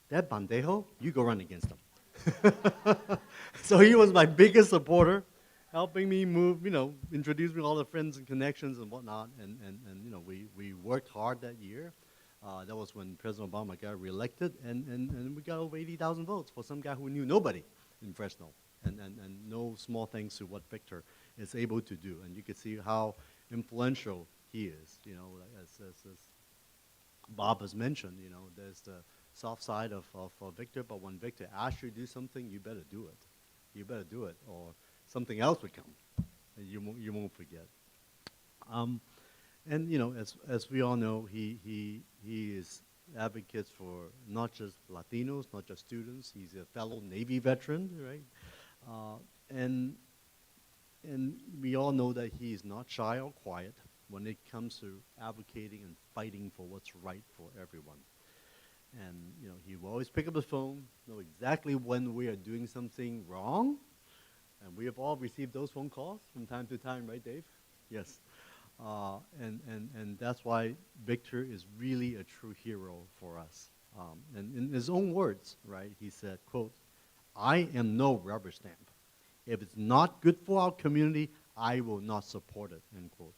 that bandejo, you go run against him. So he was my biggest supporter, helping me move, introduce me to all the friends and connections and whatnot. And we worked hard that year. That was when President Obama got reelected, and we got over 80,000 votes for some guy who knew nobody in Fresno, and no small thanks to what Victor is able to do. And you can see how influential he is, as Bob has mentioned, there's the soft side of Victor, but when Victor asks you to do something, you better do it. You better do it, or something else would come, and you won't forget. And as we all know, he is advocates for not just Latinos, not just students. He's a fellow Navy veteran, right? And we all know that he is not shy or quiet when it comes to advocating and fighting for what's right for everyone. And he will always pick up the phone, know exactly when we are doing something wrong. And we have all received those phone calls from time to time, right, Dave? Yes. And that's why Victor is really a true hero for us. And in his own words, right, he said, quote, I am no rubber stamp. If it's not good for our community, I will not support it, end quote.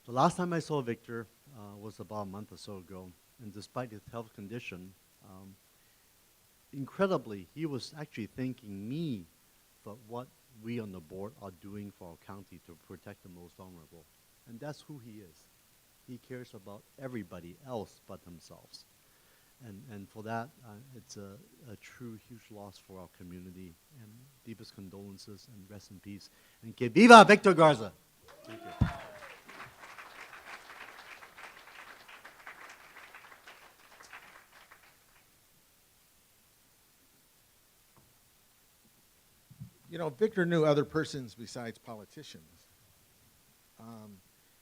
The last time I saw Victor was about a month or so ago, and despite his health condition, incredibly, he was actually thanking me for what we on the board are doing for our county to protect the most vulnerable. And that's who he is. He cares about everybody else but themselves. And for that, it's a true huge loss for our community. And deepest condolences and rest in peace. And que viva Victor Garza. Thank you. Victor knew other persons besides politicians.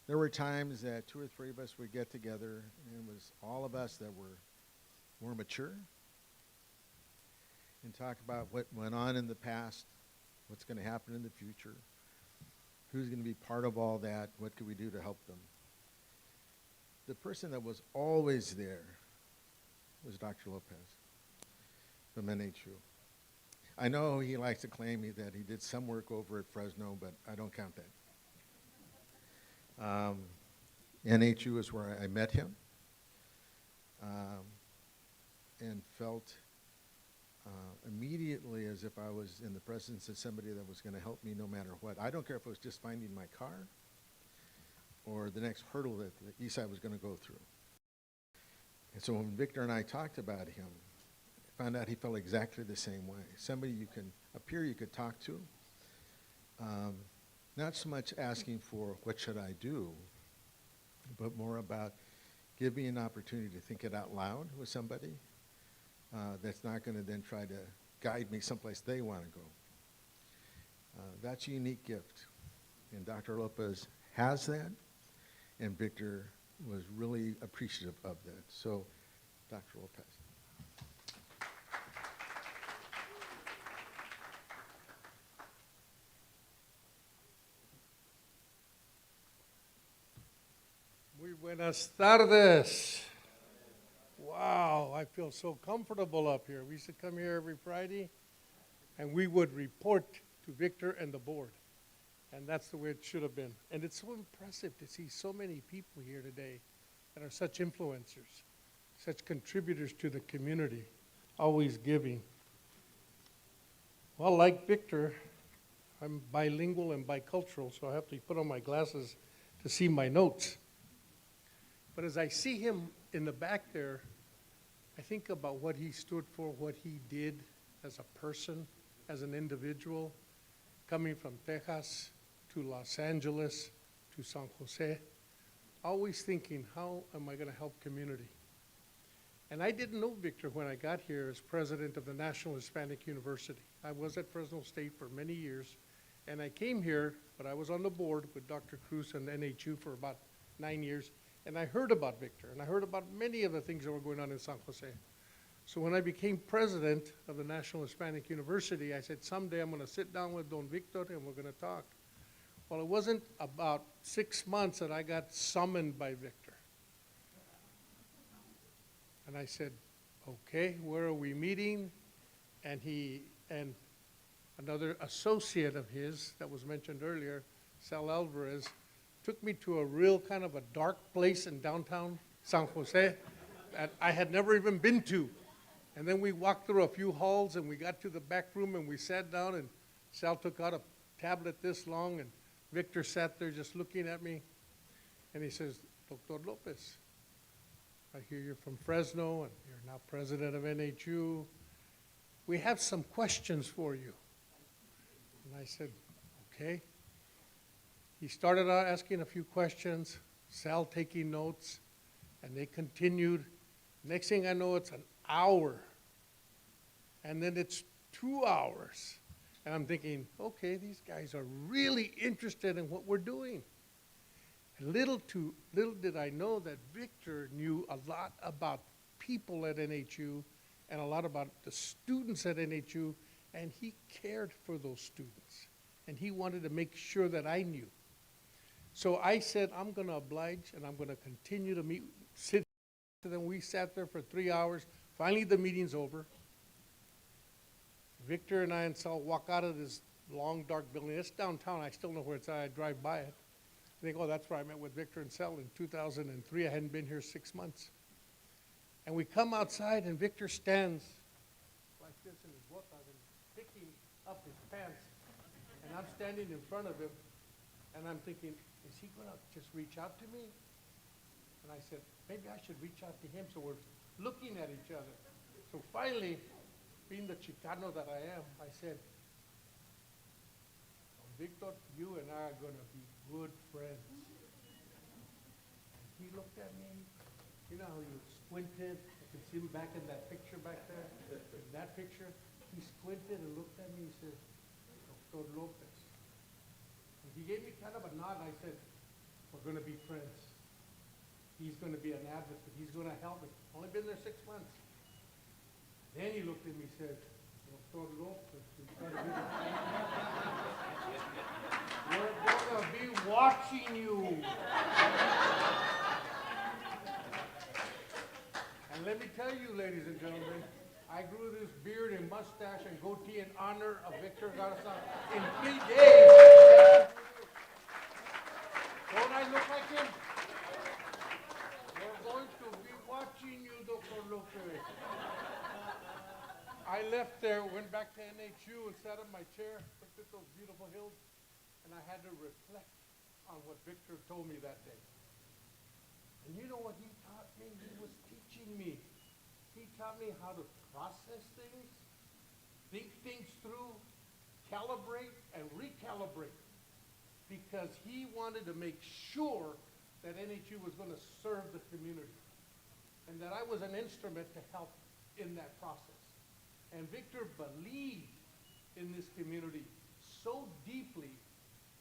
There were times that 2 or 3 of us would get together, and it was all of us that were more mature and talk about what went on in the past, what's going to happen in the future, who's going to be part of all that, what could we do to help them. The person that was always there was Dr. Lopez from NHU. I know he likes to claim that he did some work over at Fresno, but I don't count that. NHU is where I met him and felt immediately as if I was in the presence of somebody that was going to help me no matter what. I don't care if it was just finding my car or the next hurdle that the East Side was going to go through. And so when Victor and I talked about him, found out he felt exactly the same way. Somebody you could talk to, not so much asking for what should I do, but more about giving an opportunity to think it out loud with somebody that's not going to then try to guide me someplace they want to go. That's a unique gift, and Dr. Lopez has that, and Victor was really appreciative of that. So, Dr. Lopez. Muy buenas tardes. Wow, I feel so comfortable up here. We used to come here every Friday, and we would report to Victor and the board. And that's the way it should have been. And it's so impressive to see so many people here today that are such influencers, such contributors to the community, always giving. Well, like Victor, I'm bilingual and bicultural, so I have to put on my glasses to see my notes. But as I see him in the back there, I think about what he stood for, what he did as a person, as an individual, coming from Texas to Los Angeles to San Jose, always thinking, how am I going to help community? And I didn't know Victor when I got here as president of the National Hispanic University. I was at Fresno State for many years, and I came here, but I was on the board with Dr. Cruz and NHU for about 9 years, and I heard about Victor, and I heard about many of the things that were going on in San Jose. So when I became president of the National Hispanic University, I said, someday I'm gonna sit down with Don Victor and we're gonna talk. Well, it wasn't about 6 months that I got summoned by Victor. And I said, okay, where are we meeting? And he, and another associate of his that was mentioned earlier, Sal Alvarez, took me to a real kind of a dark place in downtown San Jose that I had never even been to. And then we walked through a few halls and we got to the back room and we sat down and Sal took out a tablet this long and Victor sat there just looking at me. And he says, Dr. Lopez, I hear you're from Fresno and you're now president of NHU. We have some questions for you. And I said, okay. He started out asking a few questions, Sal taking notes, and they continued. Next thing I know, it's an hour. And then it's 2 hours. And I'm thinking, okay, these guys are really interested in what we're doing. And little did I know that Victor knew a lot about people at NHU and a lot about the students at NHU, and he cared for those students. And he wanted to make sure that I knew. So I said, I'm gonna oblige and I'm gonna continue to sit. And then we sat there for 3 hours. Finally, the meeting's over. Victor and I and Sal walk out of this long, dark building. It's downtown. I still know where it's at. I drive by it. I think, oh, that's where I met with Victor and Sal in 2003. I hadn't been here 6 months. And we come outside, and Victor stands like this in his botas and picking up his pants. And I'm standing in front of him, and I'm thinking, is he going to just reach out to me? And I said, maybe I should reach out to him. So we're looking at each other. So finally, being the Chicano that I am, I said, Victor, you and I are going to be good friends. And he looked at me. You know how he squinted? I could see him back in that picture back there. In that picture, he squinted and looked at me and said, Dr. Lopez. And he gave me kind of a nod, and I said, we're going to be friends. He's going to be an advocate. He's going to help me. Only been there 6 months. Then he looked at me and said, Dr. Lopez, we're going to be watching you. And let me tell you, ladies and gentlemen, I grew this beard and mustache and goatee in honor of Victor Garza in 3 days. Don't I look like him? We're going to be watching you, Dr. Lopez. I left there, went back to NHU and sat in my chair, looked at those beautiful hills, and I had to reflect on what Victor told me that day. And you know what he taught me? He was teaching me. He taught me how to process things, think things through, calibrate and recalibrate, because he wanted to make sure that NHU was going to serve the community and that I was an instrument to help in that process. And Victor believed in this community so deeply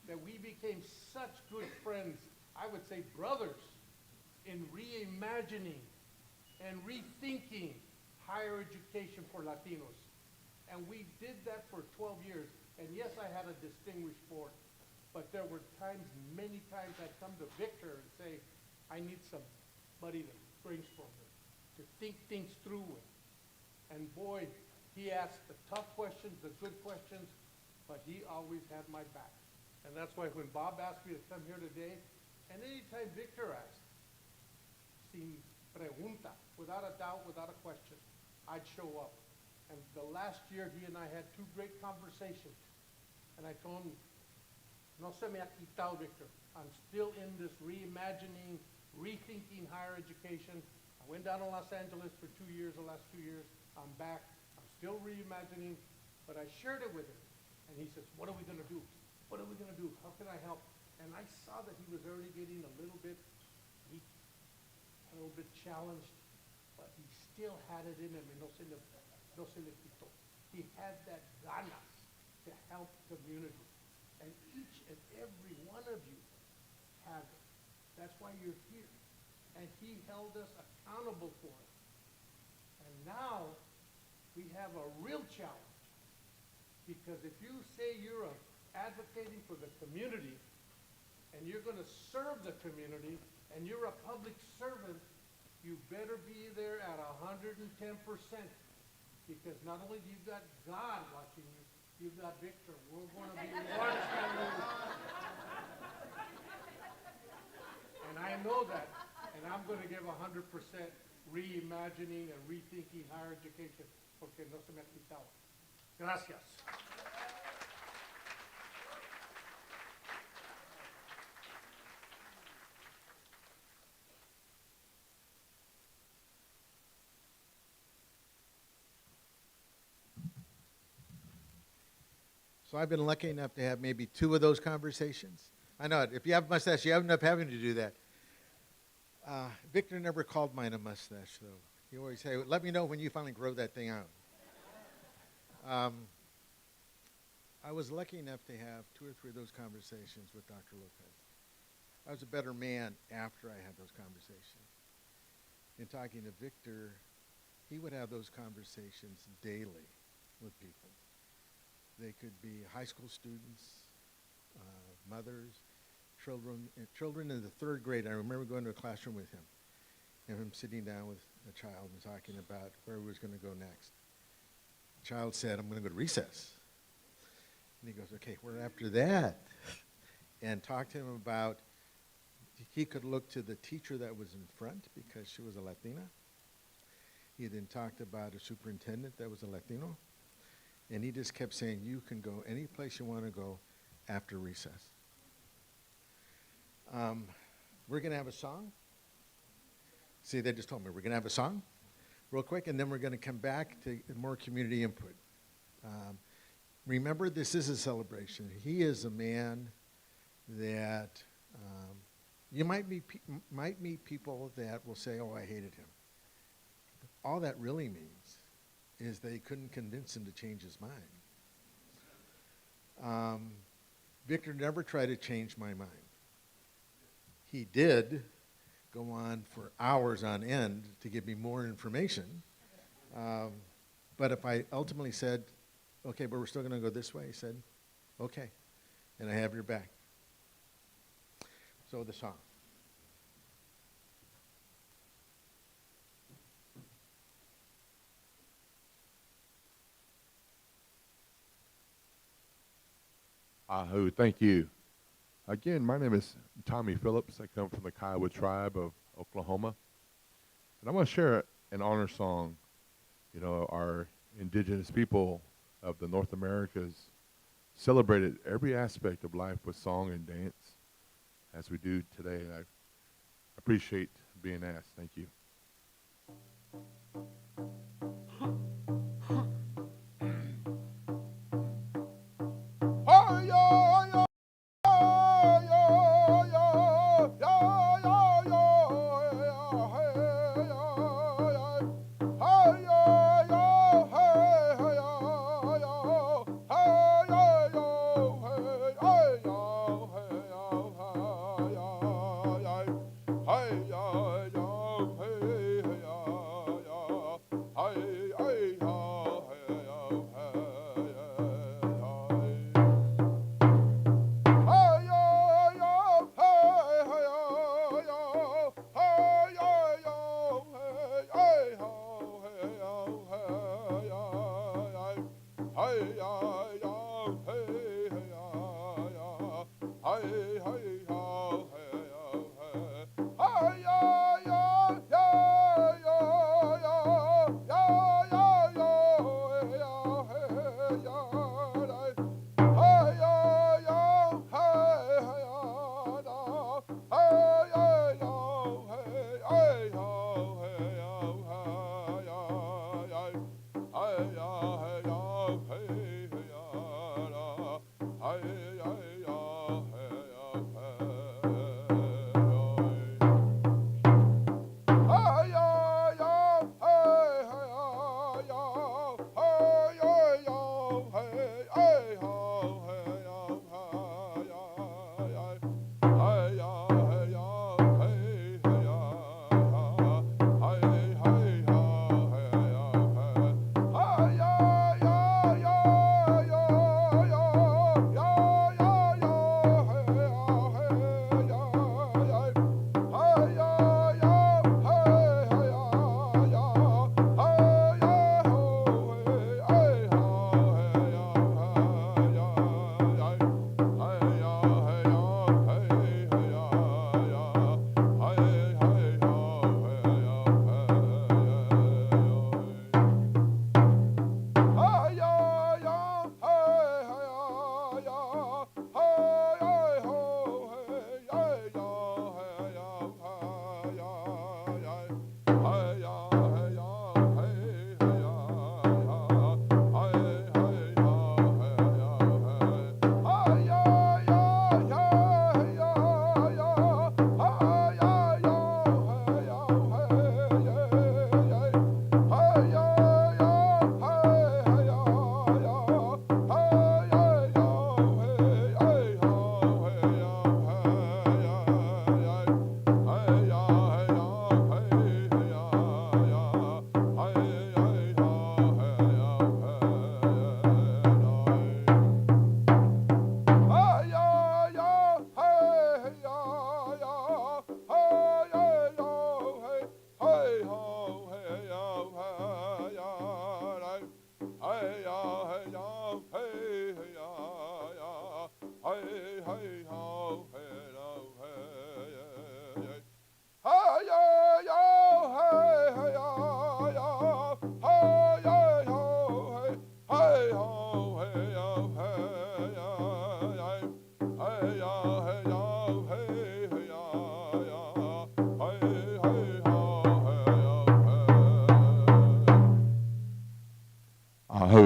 that we became such good friends, I would say brothers, in reimagining and rethinking higher education for Latinos. And we did that for 12 years. And yes, I had a distinguished board, but there were times, many times I'd come to Victor and say, I need somebody to brainstorm with, to think things through with. And boy, he asked the tough questions, the good questions, but he always had my back. And that's why when Bob asked me to come here today, and anytime Victor asked, sin pregunta, without a doubt, without a question, I'd show up. And the last year, he and I had 2 great conversations. And I told him, no se me ha quitado, Victor. I'm still in this reimagining, rethinking higher education. I went down to Los Angeles for 2 years, the last 2 years. I'm back. I'm still reimagining, but I shared it with him. And he says, what are we going to do? What are we going to do? How can I help? And I saw that he was already getting a little bit weak, a little bit challenged, but he still had it in him and no se le quitó. He had that ganas to help community. And each and every one of you have it. That's why you're here. And he held us accountable for it. And now we have a real challenge. Because if you say you're advocating for the community and you're going to serve the community and you're a public servant, you better be there at 110%. Because not only do you got God watching you, you've got Victor. We're going to be watching you. And I know that. And I'm going to give 100% reimagining and rethinking higher education. Porque no se me ha quitado. Gracias. So I've been lucky enough to have maybe 2 of those conversations. I know it. If you have a mustache, you end up having to do that. Victor never called mine a mustache, though. He always say, let me know when you finally grow that thing out. I was lucky enough to have 2 or 3 of those conversations with Dr. Lopez. I was a better man after I had those conversations. In talking to Victor, he would have those conversations daily with people. They could be high school students, mothers, children in the 3rd grade. I remember going to a classroom with him and him sitting down with a child and talking about where he was going to go next. The child said, I'm going to go to recess. And he goes, okay, where after that? And talked to him about, he could look to the teacher that was in front because she was a Latina. He then talked about a superintendent that was a Latino. And he just kept saying, you can go any place you want to go after recess. We're going to have a song. See, they just told me we're going to have a song real quick, and then we're going to come back to more community input. Remember, this is a celebration. He is a man that you might meet people that will say, oh, I hated him. All that really means is they couldn't convince him to change his mind. Victor never tried to change my mind. He did go on for hours on end to give me more information. But if I ultimately said, okay, but we're still going to go this way, he said, okay, and I have your back. So the song. Thank you. Again, my name is Tommy Phillips. I come from the Kiowa tribe of Oklahoma. And I want to share an honor song. You know, our indigenous people of the North Americas celebrated every aspect of life with song and dance, as we do today. I appreciate being asked. Thank you.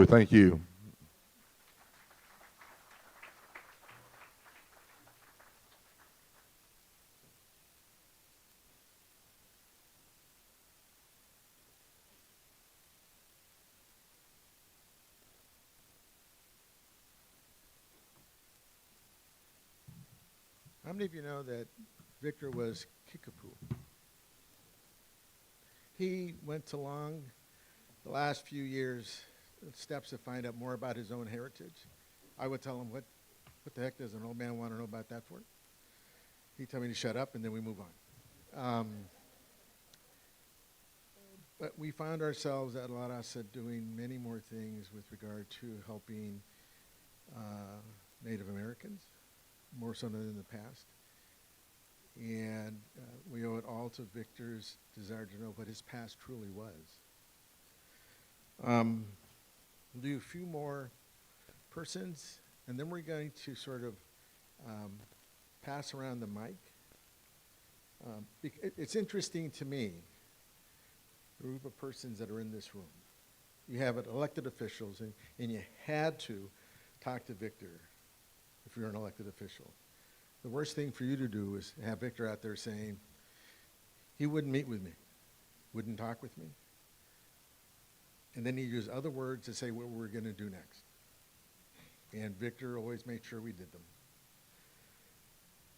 you. Thank you. How many of you know that Victor was Kickapoo? He went along the last few years steps to find out more about his own heritage. I would tell him, what the heck does an old man want to know about that for? He'd tell me to shut up, and then we move on. But we found ourselves at La Raza doing many more things with regard to helping Native Americans, more so than in the past. And we owe it all to Victor's desire to know what his past truly was. We'll do a few more persons, and then we're going to sort of pass around the mic. It's interesting to me, the group of persons that are in this room. You have elected officials, and you had to talk to Victor if you're an elected official. The worst thing for you to do is have Victor out there saying, he wouldn't meet with me, wouldn't talk with me. And then he'd use other words to say what we're going to do next. And Victor always made sure we did them.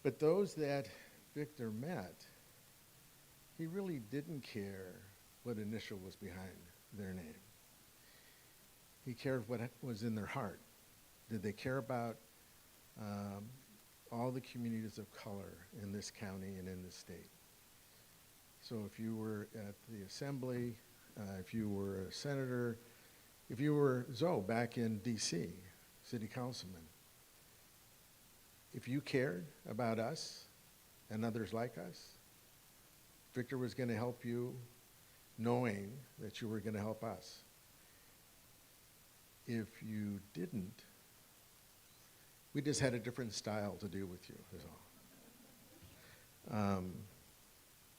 But those that Victor met, he really didn't care what initial was behind their name. He cared what was in their heart. Did they care about all the communities of color in this county and in this state? So if you were at the assembly, if you were a senator, if you were Zoe back in DC, city councilman, if you cared about us and others like us, Victor was going to help you knowing that you were going to help us. If you didn't, we just had a different style to deal with you, is all.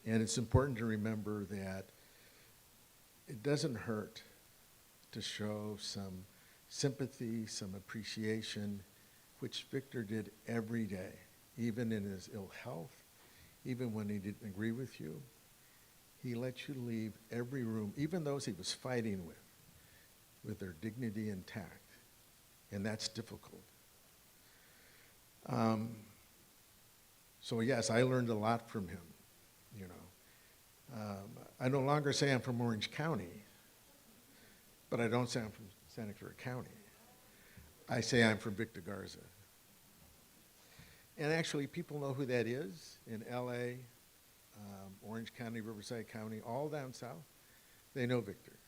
And it's important to remember that it doesn't hurt to show some sympathy, some appreciation, which Victor did every day, even in his ill health, even when he didn't agree with you. He let you leave every room, even those he was fighting with their dignity intact. And that's difficult. So yes, I learned a lot from him, you know. I no longer say I'm from Orange County, but I don't say I'm from Santa Clara County. I say I'm from Victor Garza. And actually, people know who that is in LA, Orange County, Riverside County, all down south. They know Victor.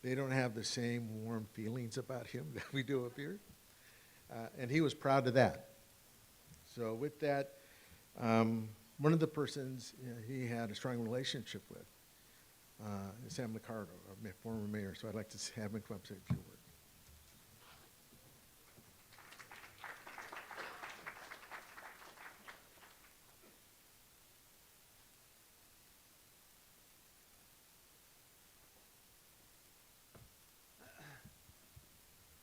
They don't have the same warm feelings about him that we do up here. And he was proud of that. So with that, one of the persons he had a strong relationship with is Sam Licardo, our former mayor. So I'd like to have him come up and say a few words.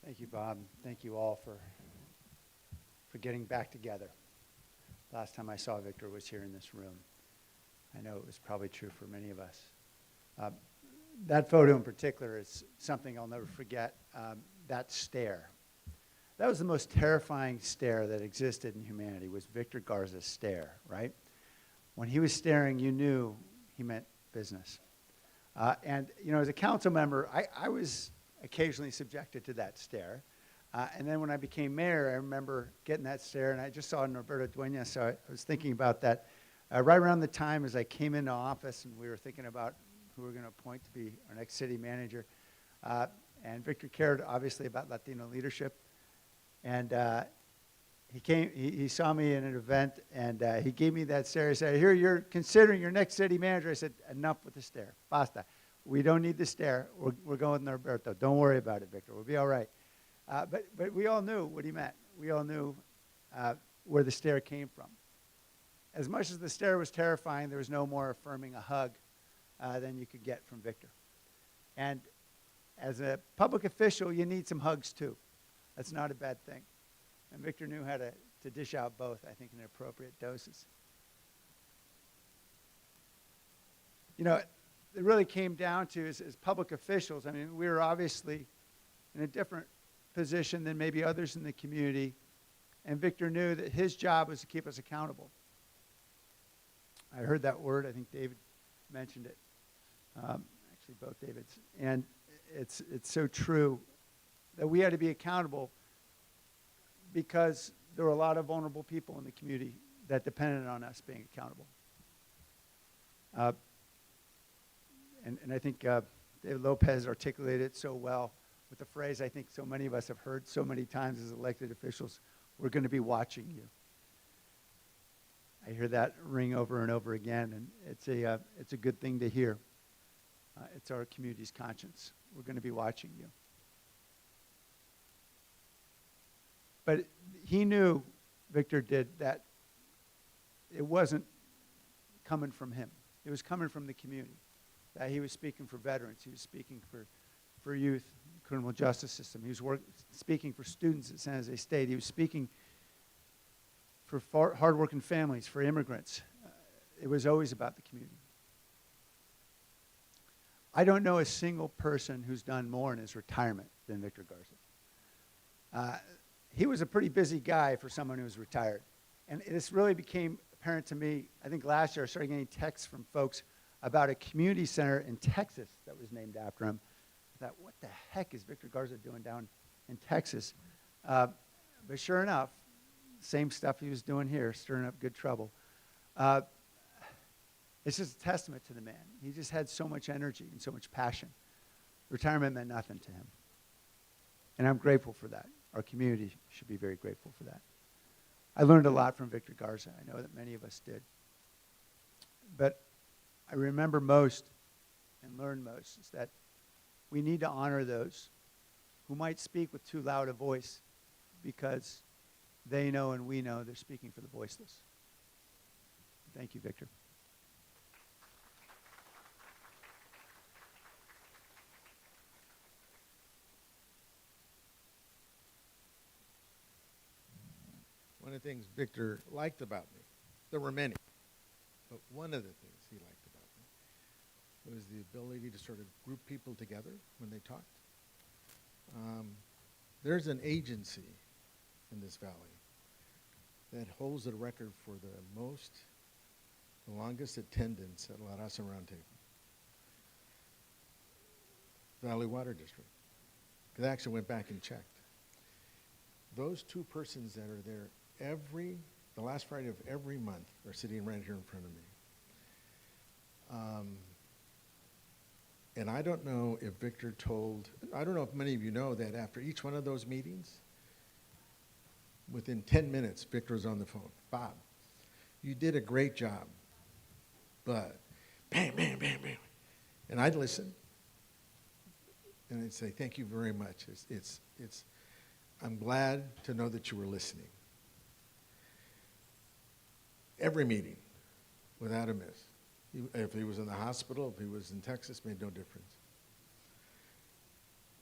Thank you, Bob. Thank you all for getting back together. Last time I saw Victor was here in this room. I know it was probably true for many of us. That photo in particular is something I'll never forget, that stare. That was the most terrifying stare that existed in humanity, was Victor Garza's stare, right? When he was staring, you knew he meant business. And, you know, as a council member, I was occasionally subjected to that stare. And then when I became mayor, I remember getting that stare, and I just saw Norberto Dueñas, so I was thinking about that right around the time as I came into office, and we were thinking about who we were going to appoint to be our next city manager. And Victor cared, obviously, about Latino leadership. And he saw me in an event, and he gave me that stare. He said, "Here, you're considering your next city manager." I said, "Enough with the stare. Basta. We don't need the stare. We're going with Norberto. Don't worry about it, Victor. We'll be all right." But we all knew what he meant. We all knew where the stare came from. As much as the stare was terrifying, there was no more affirming a hug than you could get from Victor. And as a public official, you need some hugs too. That's not a bad thing. And Victor knew how to dish out both, I think, in appropriate doses. You know, it really came down to, as public officials, I mean, we were obviously in a different position than maybe others in the community, and Victor knew that his job was to keep us accountable. I heard that word, I think David mentioned it, actually both Davids, and it's so true that we had to be accountable because there were a lot of vulnerable people in the community that depended on us being accountable. And I think David Lopez articulated it so well with the phrase I think so many of us have heard so many times as elected officials, we're going to be watching you. I hear that ring over and over again, and it's a good thing to hear. It's our community's conscience. We're going to be watching you. But he knew, Victor did, that it wasn't coming from him. It was coming from the community. That he was speaking for veterans. He was speaking for youth, criminal justice system. He was speaking for students at San Jose State. He was speaking for hardworking families, for immigrants. It was always about the community. I don't know a single person who's done more in his retirement than Victor Garza. He was a pretty busy guy for someone who was retired. And this really became apparent to me, I think last year I started getting texts from folks about a community center in Texas that was named after him. I thought, what the heck is Victor Garza doing down in Texas? But sure enough, same stuff he was doing here, stirring up good trouble. It's just a testament to the man. He just had so much energy and so much passion. Retirement meant nothing to him. And I'm grateful for that. Our community should be very grateful for that. I learned a lot from Victor Garza. I know that many of us did. But I remember most and learned most is that we need to honor those who might speak with too loud a voice because they know and we know they're speaking for the voiceless. Thank you, Victor. One of the things Victor liked about me, there were many, but one of the things he liked about me was the ability to sort of group people together when they talked. There's an agency in this valley that holds the record for the longest attendance at La Raza Roundtable. Valley Water District. Because I actually went back and checked. Those two persons that are there the last Friday of every month are sitting right here in front of me. And I don't know if Victor I don't know if many of you know that after each one of those meetings, within 10 minutes, Victor was on the phone. Bob, you did a great job, but bam, bam, bam, bam. And I'd listen, and I'd say, thank you very much. I'm glad to know that you were listening. Every meeting, without a miss. If he was in the hospital, if he was in Texas, made no difference.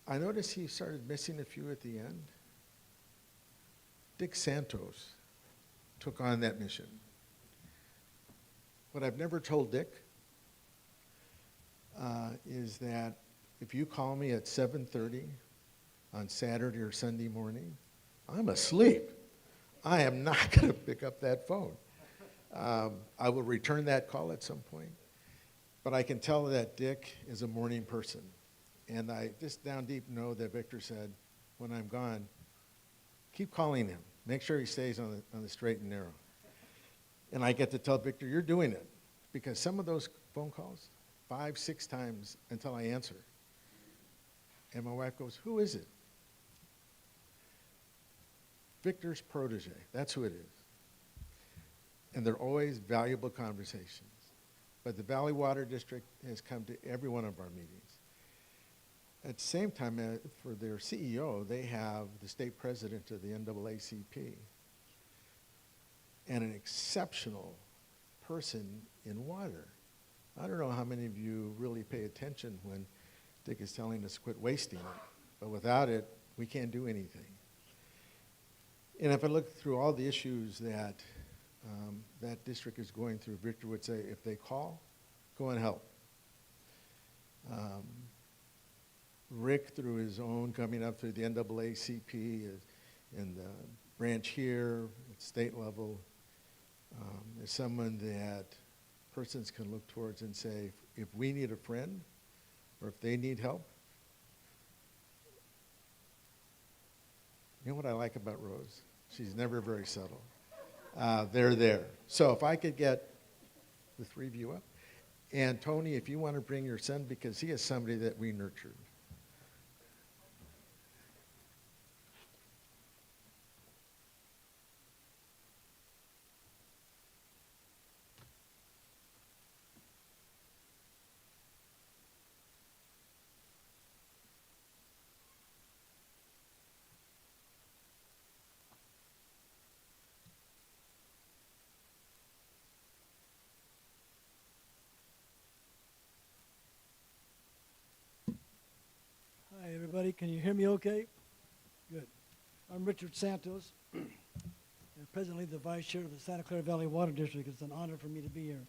I noticed he started missing a few at the end. Dick Santos took on that mission. What I've never told Dick is that if you call me at 7:30 on Saturday or Sunday morning, I'm asleep. I am not going to pick up that phone. I will return that call at some point. But I can tell that Dick is a morning person. And I just down deep know that Victor said, when I'm gone, keep calling him. Make sure he stays on the straight and narrow. And I get to tell Victor, you're doing it. Because some of those phone calls, 5, 6 times until I answer. And my wife goes, who is it? Victor's protege. That's who it is. And they're always valuable conversations. But the Valley Water District has come to every one of our meetings. At the same time, for their CEO, they have the state president of the NAACP and an exceptional person in water. I don't know how many of you really pay attention when Dick is telling us quit wasting it. But without it, we can't do anything. And if I look through all the issues that that district is going through, Victor would say, if they call, go and help. Rick, through his own, coming up through the NAACP and the branch here at state level, is someone that persons can look towards and say, if we need a friend or if they need help. You know what I like about Rose? She's never very subtle. They're there. So if I could get the three of you up. And Tony, if you want to bring your son, because he is somebody that we nurtured. Hi, everybody. Can you hear me okay? Good. I'm Richard Santos, and presently the Vice Chair of the Santa Clara Valley Water District. It's an honor for me to be here.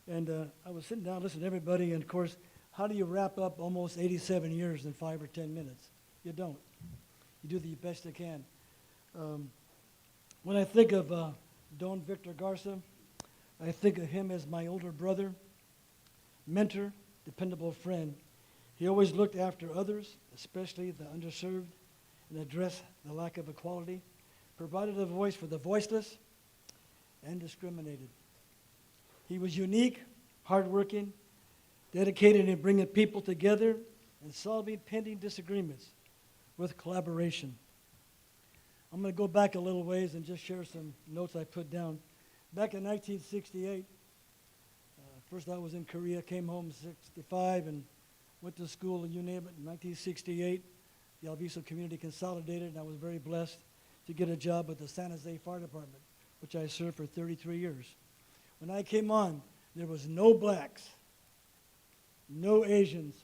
And I was sitting down listening to everybody, and of course, how do you wrap up almost 87 years in 5 or 10 minutes? You don't. You do the best you can. When I think of Don Victor Garza, I think of him as my older brother, mentor, dependable friend. He always looked after others, especially the underserved, and addressed the lack of equality, provided a voice for the voiceless, and discriminated. He was unique, hardworking, dedicated in bringing people together and solving pending disagreements with collaboration. I'm going to go back a little ways and just share some notes I put down. Back in 1968, first I was in Korea, came home in 65, and went to school, and you name it. In 1968, the Alviso community consolidated, and I was very blessed to get a job at the San Jose Fire Department, which I served for 33 years. When I came on, there was no blacks, no Asians,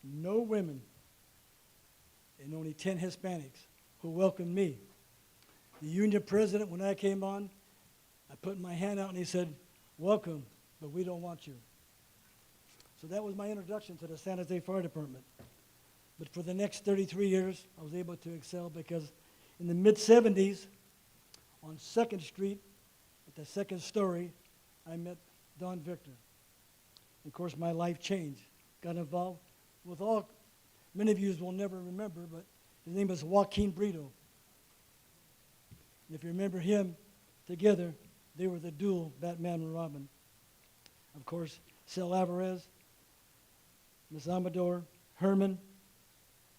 no women, and only 10 Hispanics who welcomed me. The union president, when I came on, I put my hand out and he said, "Welcome, but we don't want you." So that was my introduction to the San Jose Fire Department. But for the next 33 years, I was able to excel because in the mid-70s, on 2nd Street, at the 2nd story, I met Don Victor. Of course, my life changed. Got involved with many of you will never remember, but his name was Joaquin Brito. And if you remember him, together, they were the duo, Batman and Robin. Of course, Sel Alvarez, Miss Amador, Herman,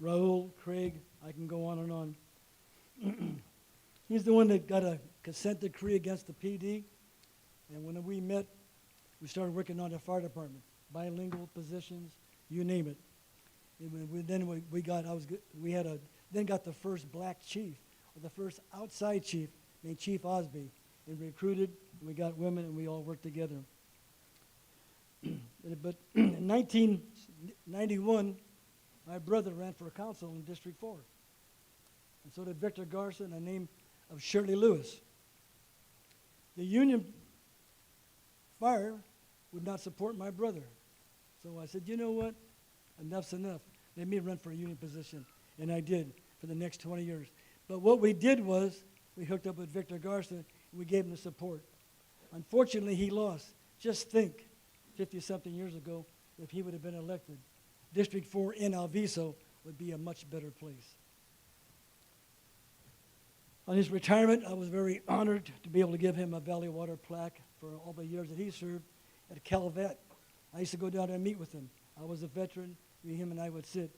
Raul, Craig, I can go on and on. He's the one that got a consent decree against the PD, and when we met, we started working on the fire department, bilingual positions, you name it. And then got the first black chief, or the first outside chief, named Chief Osby, and recruited, and we got women, and we all worked together. But in 1991, my brother ran for council in District 4. And so did Victor Garza in the name of Shirley Lewis. The union fire would not support my brother. So I said, you know what? Enough's enough. Let me run for a union position. And I did for the next 20 years. But what we did was we hooked up with Victor Garza and we gave him the support. Unfortunately, he lost. Just think, 50-something years ago, if he would have been elected, District 4 in Alviso would be a much better place. On his retirement, I was very honored to be able to give him a Valley Water plaque for all the years that he served at Calvet. I used to go down there and meet with him. I was a veteran. Him and I would sit.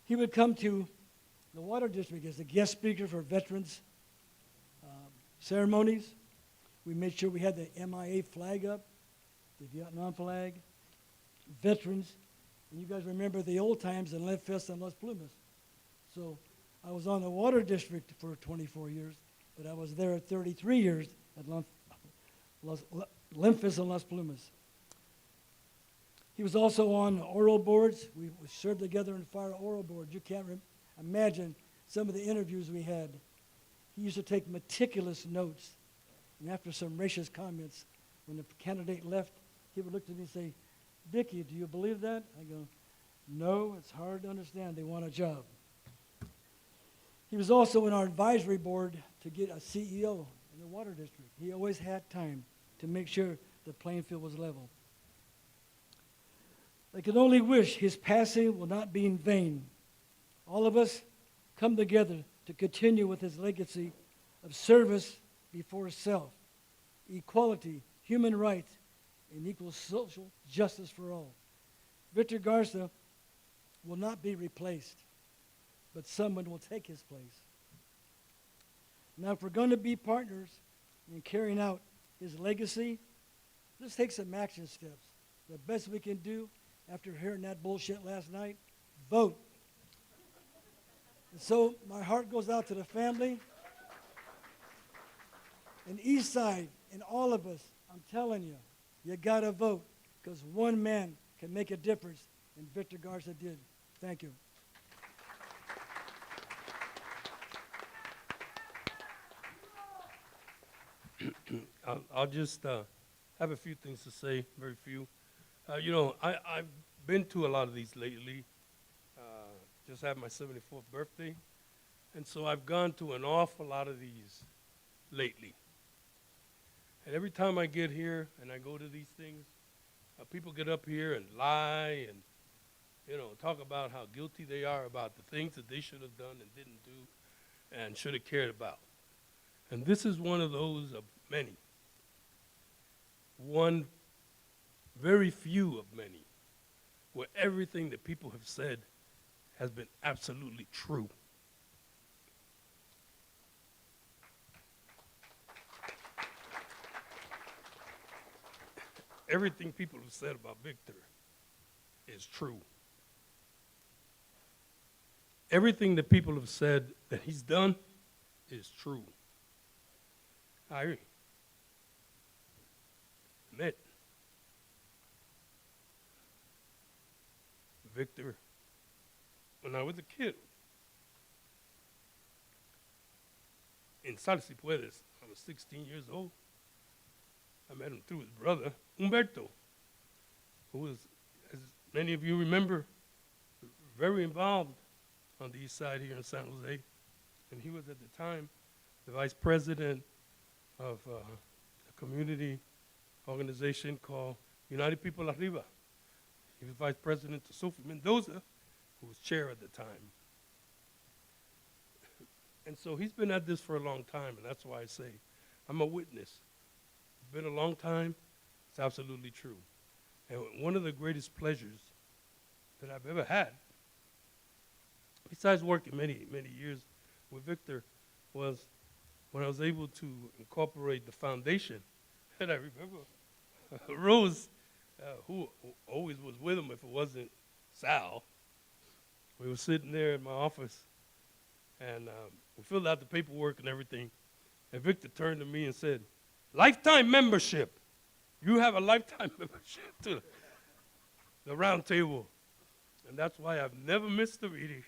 He would come to the Water District as a guest speaker for veterans ceremonies. We made sure we had the MIA flag up, the Vietnam flag, veterans. And you guys remember the old times in Memphis and Las Plumas. So I was on the Water District for 24 years, but I was there 33 years at Memphis and Las Plumas. He was also on oral boards. We served together in fire oral boards. You can't imagine some of the interviews we had. He used to take meticulous notes. And after some racist comments, when the candidate left, he would look at me and say, "Vicki, do you believe that?" I go, "No, it's hard to understand. They want a job." He was also in our advisory board to get a CEO in the water district. He always had time to make sure the playing field was level. I can only wish his passing will not be in vain. All of us come together to continue with his legacy of service before self, equality, human rights, and equal social justice for all. Victor Garza will not be replaced, but someone will take his place. Now, if we're going to be partners in carrying out his legacy, let's take some action steps. The best we can do after hearing that bullshit last night, vote. And so my heart goes out to the family and East Side and all of us. I'm telling you, you got to vote because one man can make a difference, and Victor Garza did. Thank you. I'll just have a few things to say, very few. You know, I've been to a lot of these lately. Just had my 74th birthday. And so I've gone to an awful lot of these lately. And every time I get here and I go to these things, people get up here and lie and, you know, talk about how guilty they are about the things that they should have done and didn't do and should have cared about. And this is one of those of many. One, very few of many, where everything that people have said has been absolutely true. Everything people have said about Victor is true. Everything that people have said that he's done is true. I met Victor when I was a kid in Sal Si Puedes. I was 16 years old. I met him through his brother, Humberto, who was, as many of you remember, very involved on the east side here in San Jose. And he was at the time the vice president of a community organization called United People Arriba. He was vice president to Sophie Mendoza, who was chair at the time. And so he's been at this for a long time, and that's why I say I'm a witness. It's been a long time. It's absolutely true. And one of the greatest pleasures that I've ever had, besides working many, many years with Victor, was when I was able to incorporate the foundation. And I remember Rose, who always was with him if it wasn't Sal. We were sitting there in my office, and we filled out the paperwork and everything. And Victor turned to me and said, "Lifetime membership. You have a lifetime membership to the round table." And that's why I've never missed a meeting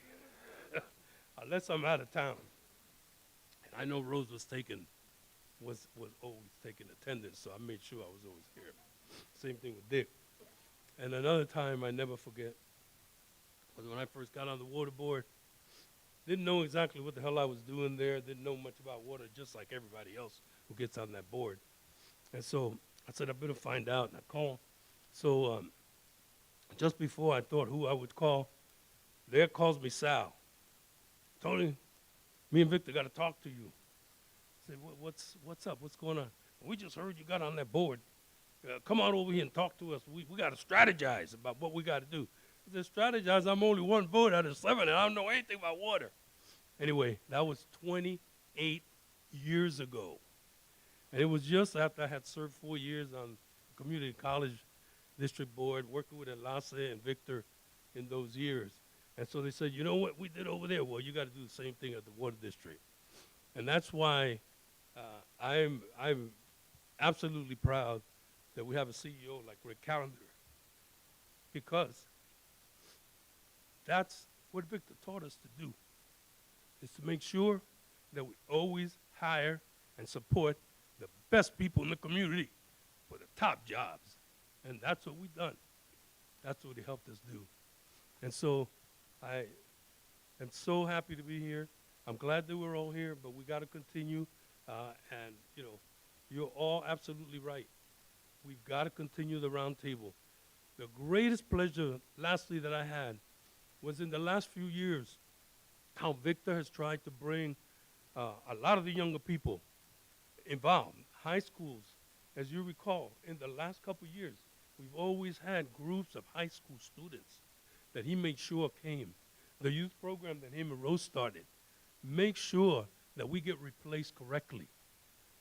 unless I'm out of town. And I know Rose was always taking attendance, so I made sure I was always here. Same thing with Dick. And another time I never forget was when I first got on the water board. Didn't know exactly what the hell I was doing there. Didn't know much about water, just like everybody else who gets on that board. And so I said, I better find out, and I called. So just before I thought who I would call, there calls me Sal. "Tony, me and Victor got to talk to you." I said, what's up? What's going on? "We just heard you got on that board. Come on over here and talk to us. We got to strategize about what we got to do." I said, "Strategize? I'm only one vote out of 7, and I don't know anything about water." Anyway, that was 28 years ago. And it was just after I had served 4 years on community college district board, working with Enlace and Victor in those years. And so they said, "You know what we did over there? Well, you got to do the same thing at the water district." And that's why I'm absolutely proud that we have a CEO like Rick Callender, because that's what Victor taught us to do, is to make sure that we always hire and support the best people in the community for the top jobs. And that's what we've done. That's what he helped us do. And so I am so happy to be here. I'm glad that we're all here, but we got to continue. And, you know, you're all absolutely right. We've got to continue the roundtable. The greatest pleasure, lastly, that I had was in the last few years, how Victor has tried to bring a lot of the younger people involved, high schools. As you recall, in the last couple of years, we've always had groups of high school students that he made sure came. The youth program that him and Rose started, make sure that we get replaced correctly.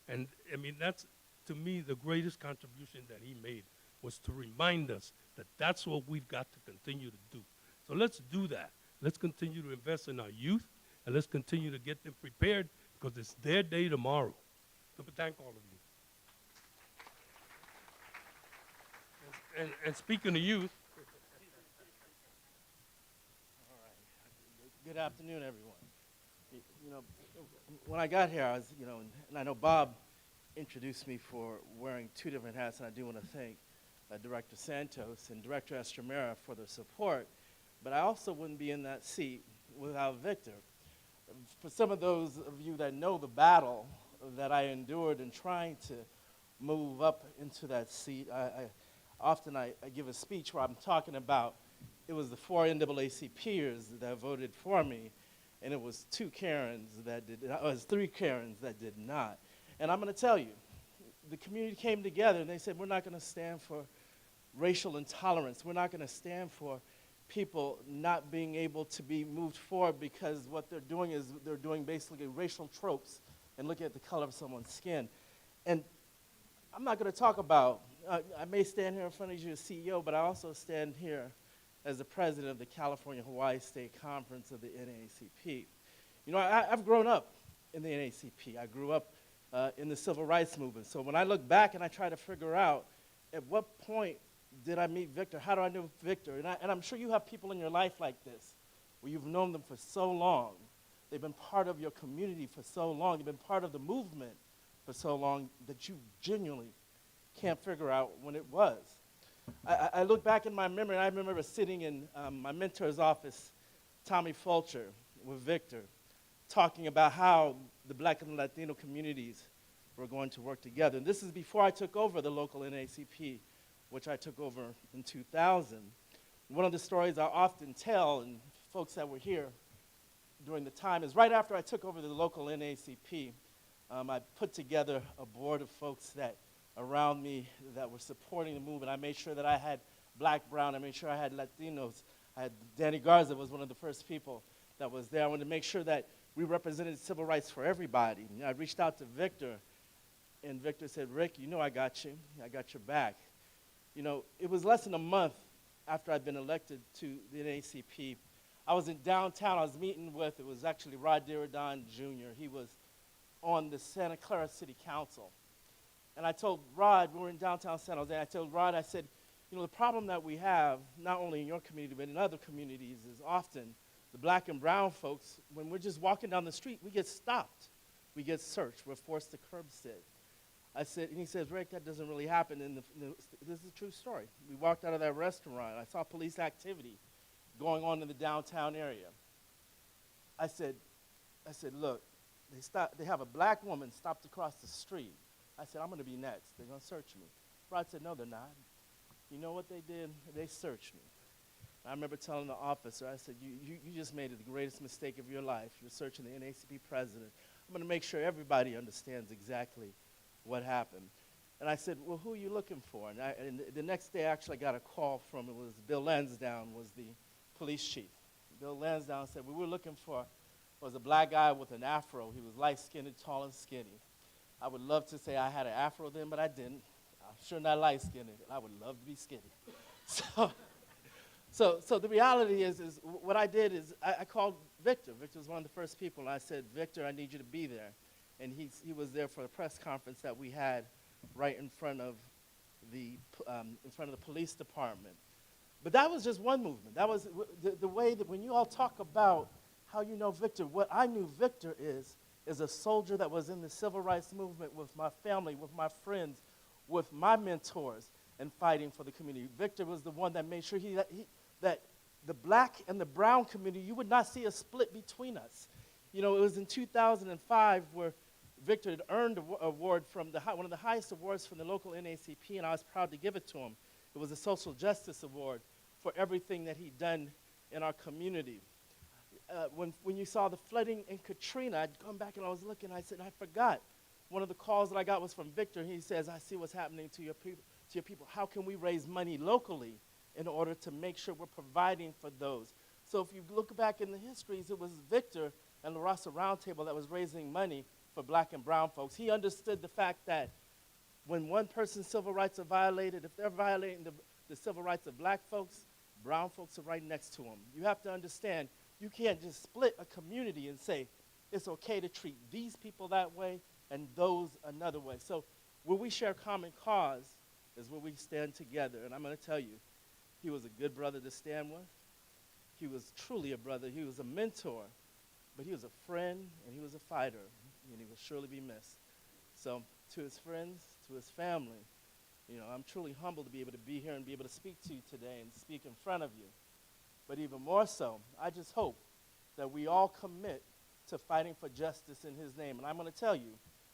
And I mean, that's, to me, the greatest contribution that he made was to remind us that that's what we've got to continue to do. So let's do that. Let's continue to invest in our youth, and let's continue to get them prepared, because it's their day tomorrow. So thank all of you. And speaking of youth, good afternoon, everyone. You know, when I got here, I was, you know, and I know Bob introduced me for wearing two different hats, and I do want to thank Director Santos and Director Estremera for their support, but I also wouldn't be in that seat without Victor. For some of those of you that know the battle that I endured in trying to move up into that seat, I give a speech where I'm talking about it was the 4 NAACPers that voted for me, and it was 3 Karens that did not. And I'm going to tell you, the community came together and they said, we're not going to stand for racial intolerance. We're not going to stand for people not being able to be moved forward, because what they're doing is they're doing basically racial tropes and looking at the color of someone's skin. And I'm not going to talk about, I may stand here in front of you as CEO, but I also stand here as the president of the California-Hawaii State Conference of the NAACP. You know, I've grown up in the NAACP. I grew up in the civil rights movement. So when I look back and I try to figure out at what point did I meet Victor, how do I know Victor? And I'm sure you have people in your life like this, where you've known them for so long. They've been part of your community for so long. They've been part of the movement for so long that you genuinely can't figure out when it was. I look back in my memory, and I remember sitting in my mentor's office, Tommy Fulcher, with Victor, talking about how the Black and Latino communities were going to work together. And this is before I took over the local NAACP, which I took over in 2000. One of the stories I often tell, and folks that were here during the time, is right after I took over the local NAACP, I put together a board of folks that around me that were supporting the movement. I made sure that I had Black, Brown, I made sure I had Latinos. I had Danny Garza was one of the first people that was there. I wanted to make sure that we represented civil rights for everybody. And I reached out to Victor, and Victor said, Rick, you know I got you. I got your back. You know, it was less than a month after I'd been elected to the NAACP. I was in downtown. I was meeting with, it was actually Rod Diridon Jr. He was on the Santa Clara City Council. And I told Rod, we were in downtown San Jose, I told Rod, I said, you know, the problem that we have, not only in your community, but in other communities, is often the Black and brown folks, when we're just walking down the street, we get stopped. We get searched. We're forced to curbside. I said, and he says, Rick, that doesn't really happen. And this is a true story. We walked out of that restaurant. I saw police activity going on in the downtown area. I said, look, they have a Black woman stopped across the street. I said, I'm going to be next. They're going to search me. Rod said, no, they're not. You know what they did? They searched me. I remember telling the officer, I said, you just made the greatest mistake of your life. You're searching the NAACP president. I'm going to make sure everybody understands exactly what happened. And I said, well, who are you looking for? And the next day, actually, I got a call from, it was Bill Lansdowne, was the police chief. Bill Lansdowne said, we were looking for, was a Black guy with an afro. He was light-skinned, tall, and skinny. I would love to say I had an afro then, but I didn't. I'm sure not light-skinned. I would love to be skinny. So the reality is what I did is I called Victor. Victor was one of the first people, and I said, Victor, I need you to be there. And he was there for a press conference that we had right in front of the police department. But that was just one movement. That was the way that when you all talk about how you know Victor, what I knew Victor is a soldier that was in the civil rights movement with my family, with my friends, with my mentors, and fighting for the community. Victor was the one that made sure that the black and the brown community, you would not see a split between us. You know, it was in 2005 where Victor had earned an award from one of the highest awards from the local NAACP, and I was proud to give it to him. It was a Social Justice Award for everything that he'd done in our community. When you saw the flooding in Katrina, I'd gone back and I was looking, I said, I forgot. One of the calls that I got was from Victor. He says, I see what's happening to your people. How can we raise money locally in order to make sure we're providing for those? So if you look back in the histories, it was Victor and the Raza Roundtable that was raising money for black and brown folks. He understood the fact that when one person's civil rights are violated, if they're violating the civil rights of black folks, brown folks are right next to them. You have to understand, you can't just split a community and say it's okay to treat these people that way and those another way. So where we share common cause is where we stand together. And I'm going to tell you, he was a good brother to stand with. He was truly a brother. He was a mentor. But he was a friend, and he was a fighter, and he will surely be missed. So to his friends, to his family, you know, I'm truly humbled to be able to be here and be able to speak to you today and speak in front of you. But even more so, I just hope that we all commit to fighting for justice in his name. And I'm going to tell you,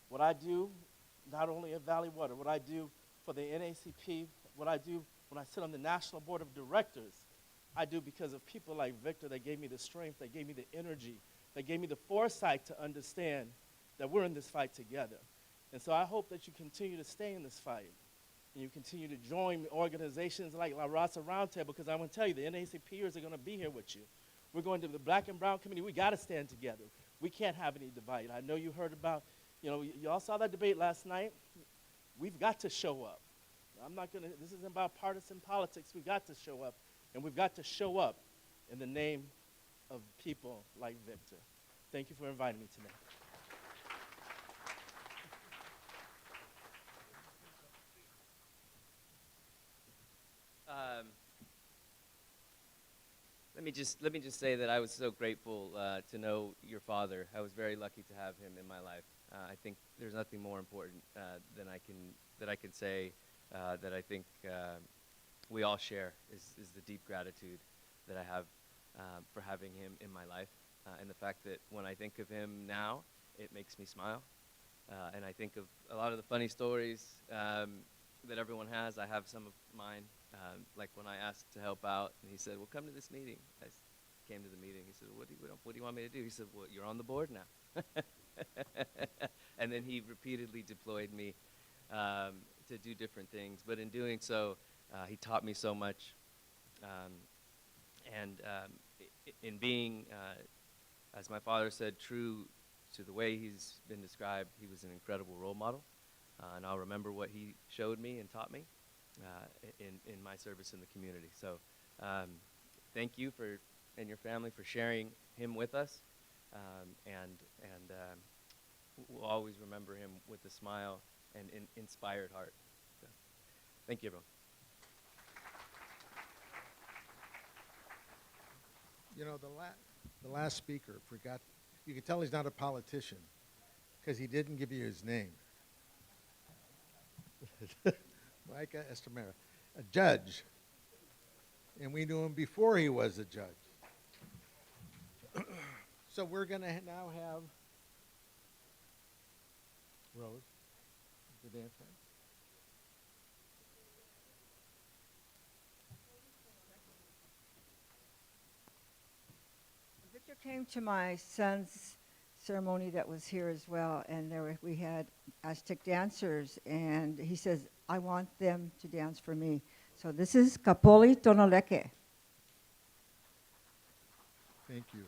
what I do, not only at Valley Water, what I do for the NAACP, what I do when I sit on the National Board of Directors, I do because of people like Victor that gave me the strength, that gave me the energy, that gave me the foresight to understand that we're in this fight together. And so I hope that you continue to stay in this fight, and you continue to join organizations like La Raza Roundtable, because I'm going to tell you, the NAACPers are going to be here with you. We're going to the black and brown community. We got to stand together. We can't have any divide. I know you heard about, you know, y'all saw that debate last night. We've got to show up. I'm not going to, this isn't about partisan politics. We've got to show up, and we've got to show up in the name of people like Victor. Thank you for inviting me today. Let me just say that I was so grateful to know your father. I was very lucky to have him in my life. I think there's nothing more important that I can say that I think we all share is the deep gratitude that I have for having him in my life, and the fact that when I think of him now, it makes me smile. And I think of a lot of the funny stories that everyone has. I have some of mine. Like when I asked to help out, and he said, well, come to this meeting. I came to the meeting. He said, what do you want me to do? He said, well, you're on the board now. And then he repeatedly deployed me to do different things. But in doing so, he taught me so much. In being, as my father said, true to the way he's been described, he was an incredible role model. And I'll remember what he showed me and taught me in my service in the community. So thank you and your family for sharing him with us. We'll always remember him with a smile and an inspired heart. So, thank you, everyone. You know, the last speaker forgot, you can tell he's not a politician because he didn't give you his name. Micah Estamera, a judge. And we knew him before he was a judge. So we're going to now have Rose, the dance man. Victor came to my son's ceremony that was here as well, and we had Aztec dancers, and he says, I want them to dance for me. So this is Kapoli Tonoleke. Thank you.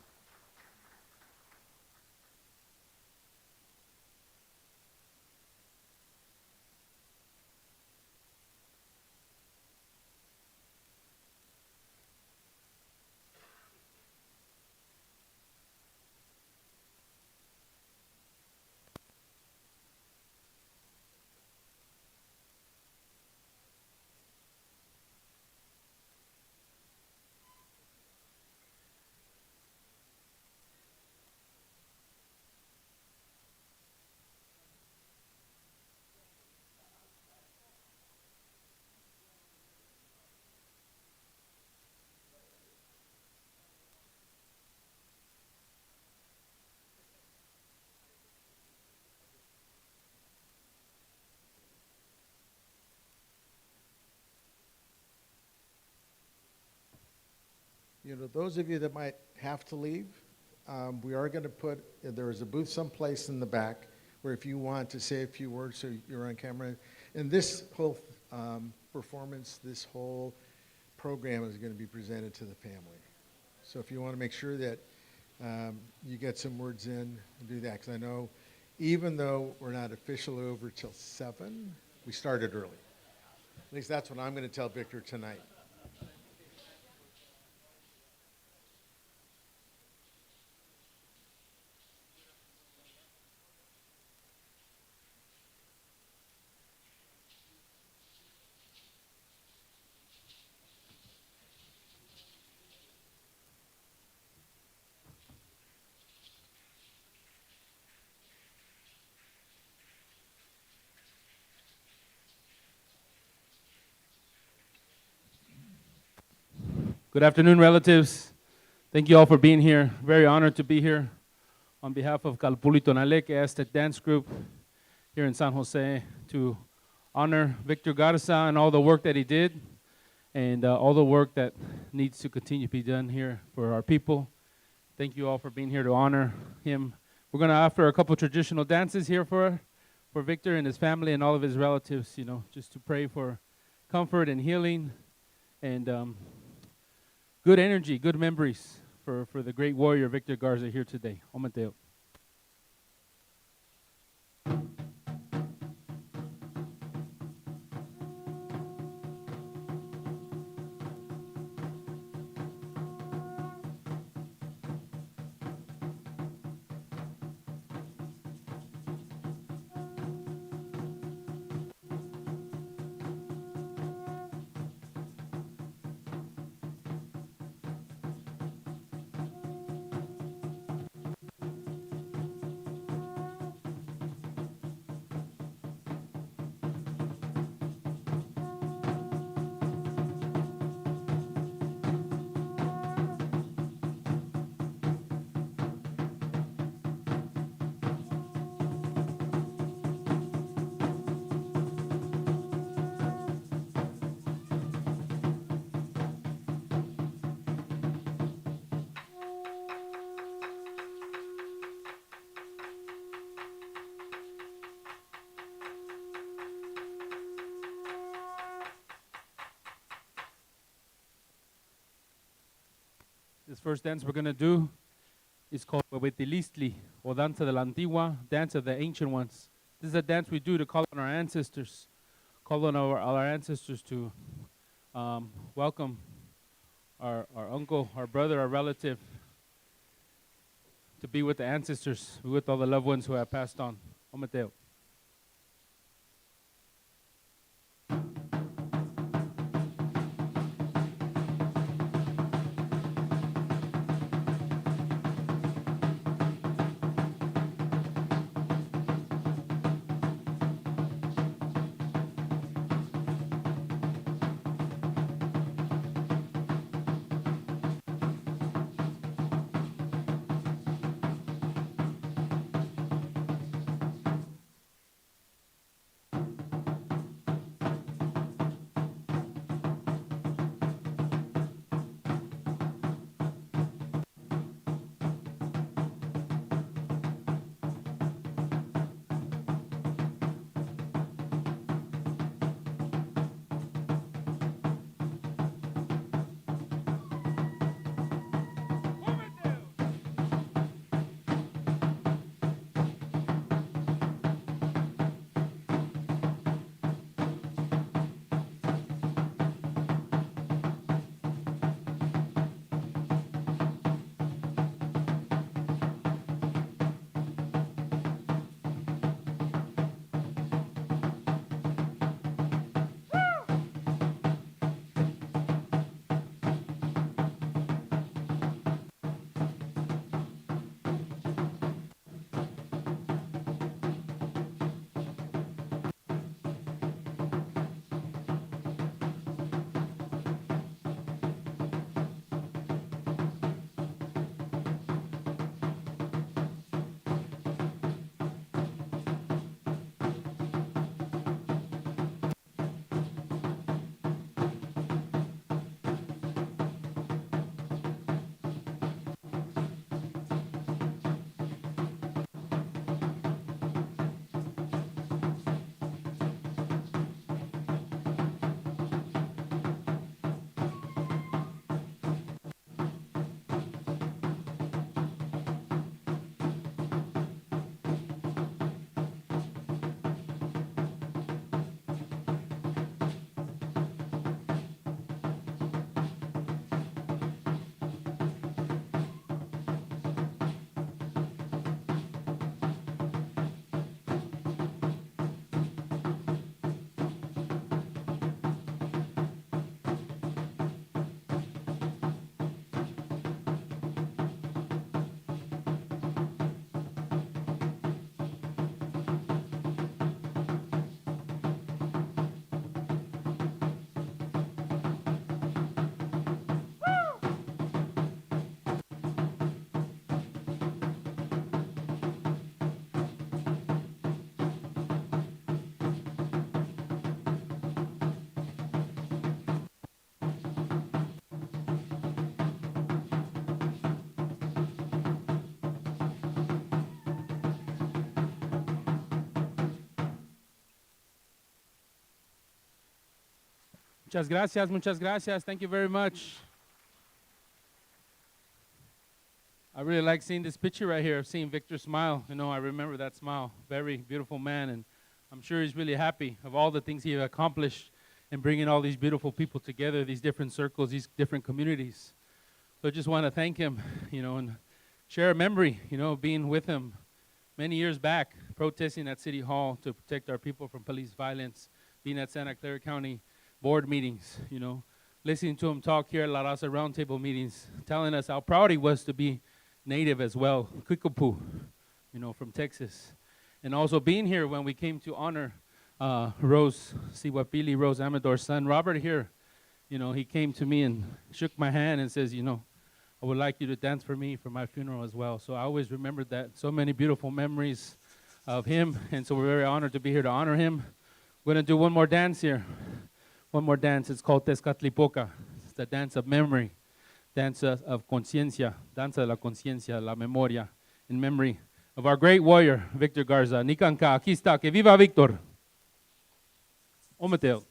you know, those of you that might have to leave, we are going to put, there is a booth someplace in the back where if you want to say a few words so you're on camera. And this whole performance, this whole program is going to be presented to the family. So if you want to make sure that you get some words in, do that. Because I know even though we're not officially over till 7, we started early. At least that's what I'm going to tell Victor tonight. Good afternoon, relatives. Thank you all for being here. Very honored to be here on behalf of Calpulli Tonaleque Aztec Dance Group here in San Jose to honor Victor Garza and all the work that he did and all the work that needs to continue to be done here for our people. Thank you all for being here to honor him. We're going to offer a couple traditional dances here for Victor and his family and all of his relatives, you know, just to pray for comfort and healing and good energy, good memories for the great warrior Victor Garza here today. Omateo. This first dance we're going to do is called Huehuetilistli, or Danza de la Antigua, Dance of the Ancient Ones. This is a dance we do to call on our ancestors, call on our ancestors to welcome our uncle, our brother, our relative, to be with the ancestors, be with all the loved ones who have passed on. Omateo. Muchas gracias, muchas gracias. Thank you very much. I really like seeing this picture right here of seeing Victor smile. You know, I remember that smile. Very beautiful man, and I'm sure he's really happy of all the things he accomplished in bringing all these beautiful people together, these different circles, these different communities. So I just want to thank him, you know, and share a memory, you know, being with him many years back, protesting at City Hall to protect our people from police violence, being at Santa Clara County board meetings, you know, listening to him talk here at La Raza Roundtable meetings, telling us how proud he was to be native as well, Kickapoo, you know, from Texas. And also being here when we came to honor Rose Siwapili, Rose Amador's son, Robert here. You know, he came to me and shook my hand and says, you know, I would like you to dance for me for my funeral as well. So I always remembered that. So many beautiful memories of him, and so we're very honored to be here to honor him. We're going to do one more dance here. One more dance. It's called Tezcatlipoca. It's the dance of memory, dance of conciencia, danza de la conciencia, la memoria, in memory of our great warrior, Victor Garza. Nikanka, aquí está, que viva Victor. Ometel.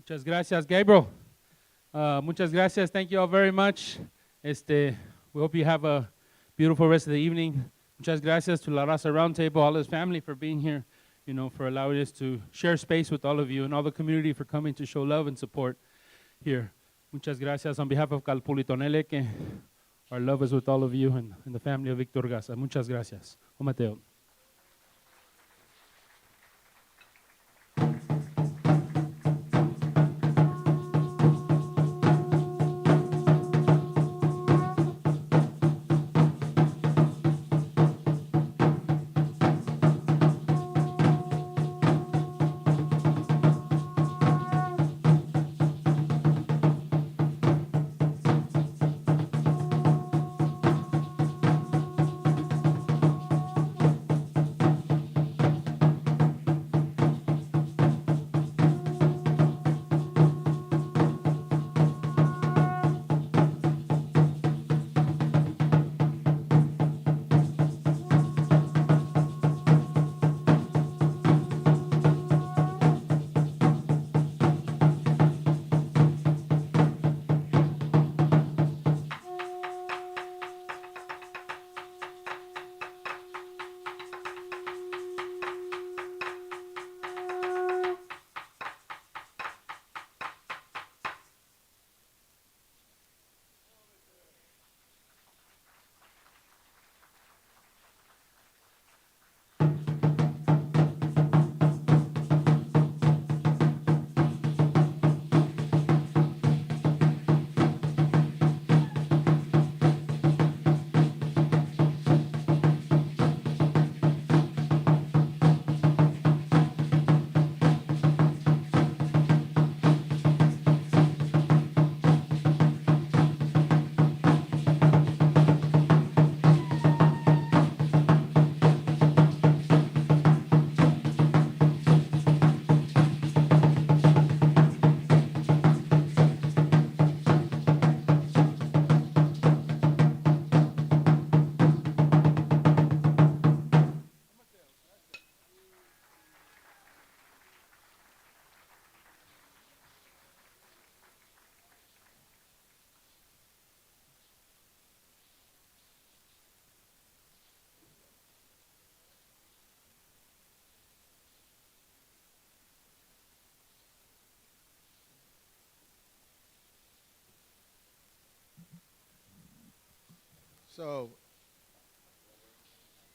Muchas gracias, Gabriel. Muchas gracias. Thank you all very much. We hope you have a beautiful rest of the evening. Muchas gracias to La Raza Roundtable, all his family for being here, you know, for allowing us to share space with all of you and all the community for coming to show love and support here. Muchas gracias on behalf of Calpulitoneleque. Our love is with all of you and the family of Victor Garza. Muchas gracias. O Mateo. So,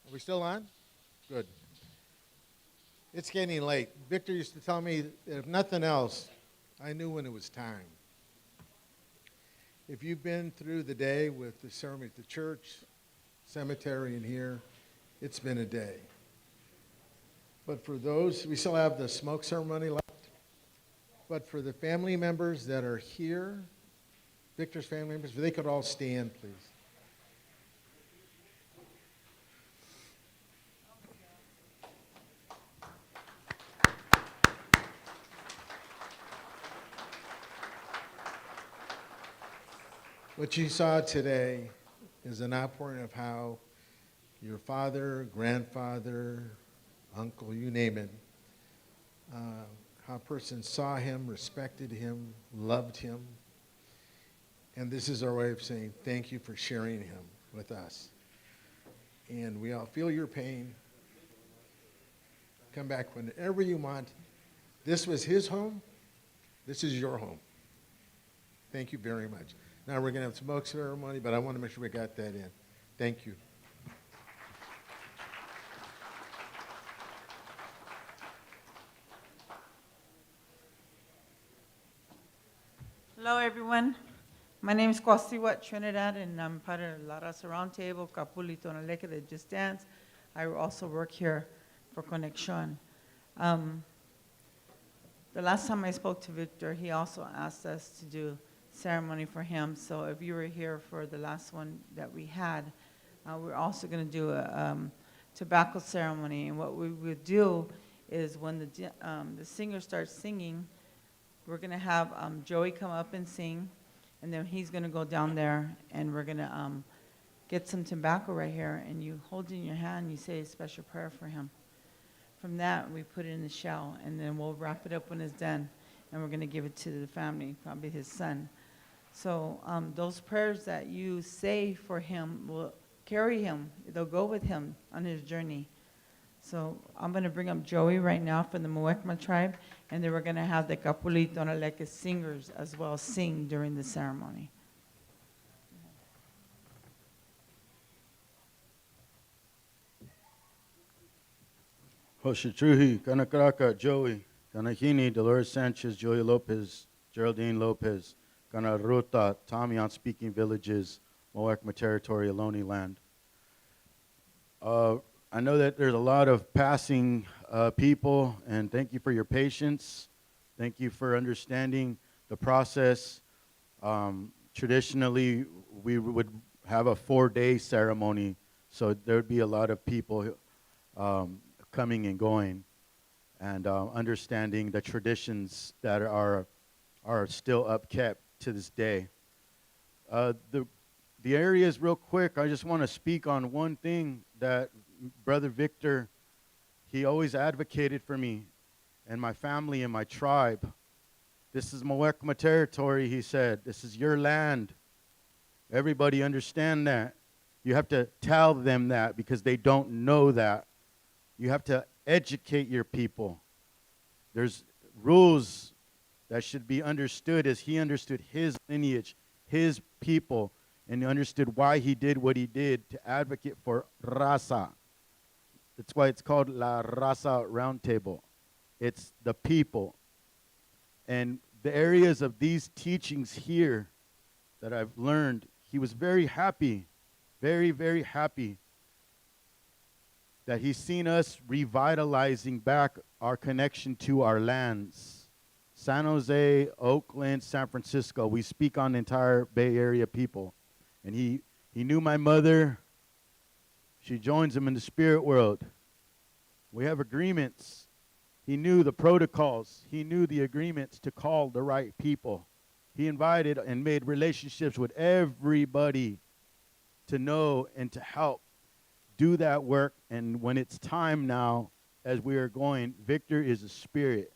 are we still on? Good. It's getting late. Victor used to tell me that if nothing else, I knew when it was time. If you've been through the day with the ceremony at the church, cemetery, and here, it's been a day. But for those, we still have the smoke ceremony left. But for the family members that are here, Victor's family members, if they could all stand, please. What you saw today is an outpouring of how your father, grandfather, uncle, you name it, how a person saw him, respected him, loved him. And this is our way of saying thank you for sharing him with us. And we all feel your pain. Come back whenever you want. This was his home. This is your home. Thank you very much. Now we're going to have smoke ceremony, but I want to make sure we got that in. Thank you. Hello, everyone. My name is Kwasiwat Trinidad, and I'm part of La Raza Roundtable, Capuli-Tonaleque that just danced. I also work here for Connection. The last time I spoke to Victor, he also asked us to do ceremony for him. So if you were here for the last one that we had, we're also going to do a tobacco ceremony. And what we would do is when the singer starts singing, we're going to have Joey come up and sing, and then he's going to go down there, and we're going to get some tobacco right here, and you hold it in your hand, you say a special prayer for him. From that, we put it in the shell, and then we'll wrap it up when it's done, and we're going to give it to the family, probably his son. So those prayers that you say for him carry him. They'll go with him on his journey. So I'm going to bring up Joey right now from the Muwekma tribe, and then we're going to have the Capulito Naleke singers as well sing during the ceremony. Hoshitruhi, Kanakaraka, Joey, Kanahini, Dolores Sanchez, Joey Lopez, Geraldine Lopez, Kanaruta, Tommy on Speaking Villages, Muwekma Territory, Ohlone Land. I know that there's a lot of passing people, and thank you for your patience. Thank you for understanding the process. Traditionally, we would have a 4-day ceremony, so there would be a lot of people coming and going, and understanding the traditions that are still upkept to this day. The areas, real quick, I just want to speak on one thing that Brother Victor, he always advocated for me and my family and my tribe. This is Muwekma territory, he said. This is your land. Everybody understand that. You have to tell them that because they don't know that. You have to educate your people. There's rules that should be understood as he understood his lineage, his people, and understood why he did what he did to advocate for Raza. That's why it's called La Raza Roundtable. It's the people. And the areas of these teachings here that I've learned, he was very happy, very, very happy that he's seen us revitalizing back our connection to our lands. San Jose, Oakland, San Francisco, we speak on the entire Bay Area people. And he knew my mother. She joins him in the spirit world. We have agreements. He knew the protocols. He knew the agreements to call the right people. He invited and made relationships with everybody to know and to help do that work. And when it's time now, as we are going, Victor is a spirit.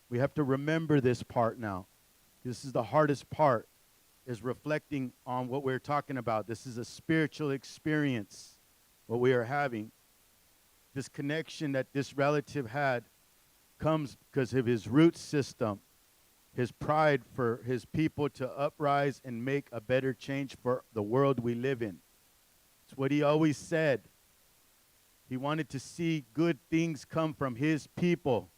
We have to remember this part now. This is the hardest part, is reflecting on what we're talking about. This is a spiritual experience, what we are having. This connection that this relative had comes because of his root system, his pride for his people to uprise and make a better change for the world we live in. It's what he always said. He wanted to see good things come from his people,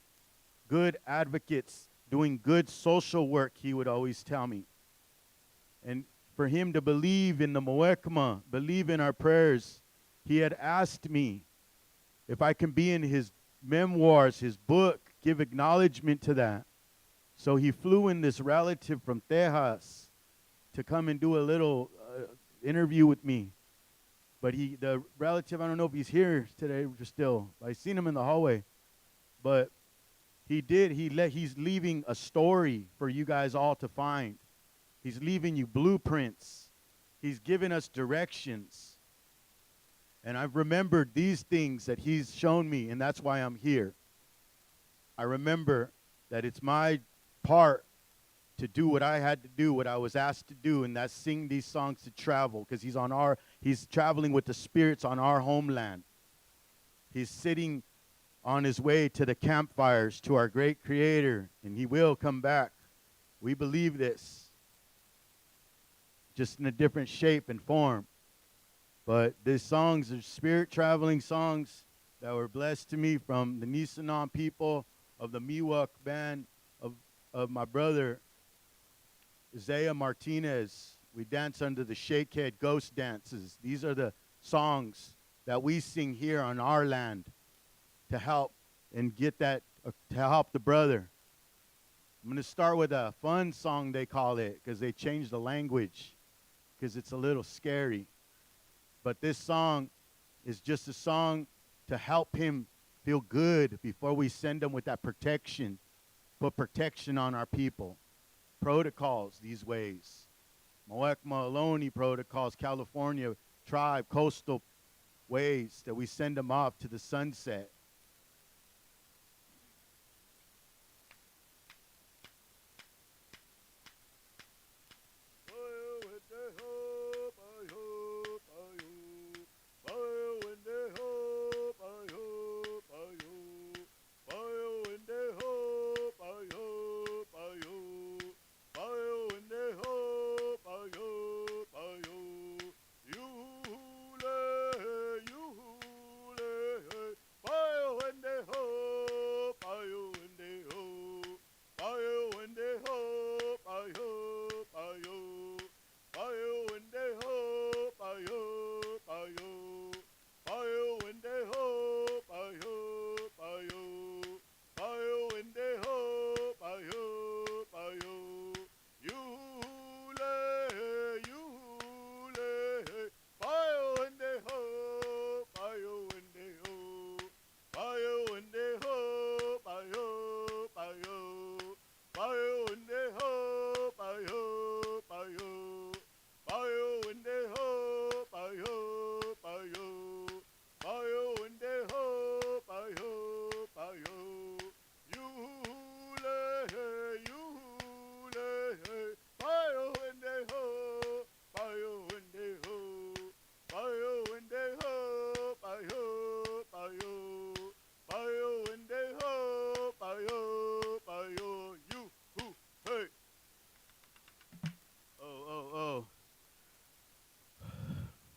good advocates doing good social work, he would always tell me. And for him to believe in the Muwekma, believe in our prayers, he had asked me if I can be in his memoirs, his book, give acknowledgement to that. So he flew in this relative from Texas to come and do a little interview with me. But the relative, I don't know if he's here today still. I seen him in the hallway. But he's leaving a story for you guys all to find. He's leaving you blueprints. He's giving us directions. And I've remembered these things that he's shown me, and that's why I'm here. I remember that it's my part to do what I had to do, what I was asked to do, and that's sing these songs to travel, because he's traveling with the spirits on our homeland. He's sitting on his way to the campfires, to our great Creator, and he will come back. We believe this, just in a different shape and form. But these songs are spirit traveling songs that were blessed to me from the Nisenan people of the Miwok band of my brother, Isaiah Martinez. We dance under the Shakehead ghost dances. These are the songs that we sing here on our land to help and get that, to help the brother. I'm going to start with a fun song, they call it, because they changed the language, because it's a little scary. But this song is just a song to help him feel good before we send him with that protection. Put protection on our people. Protocols these ways. Muwekma Ohlone protocols, California tribe, coastal ways that we send them off to the sunset.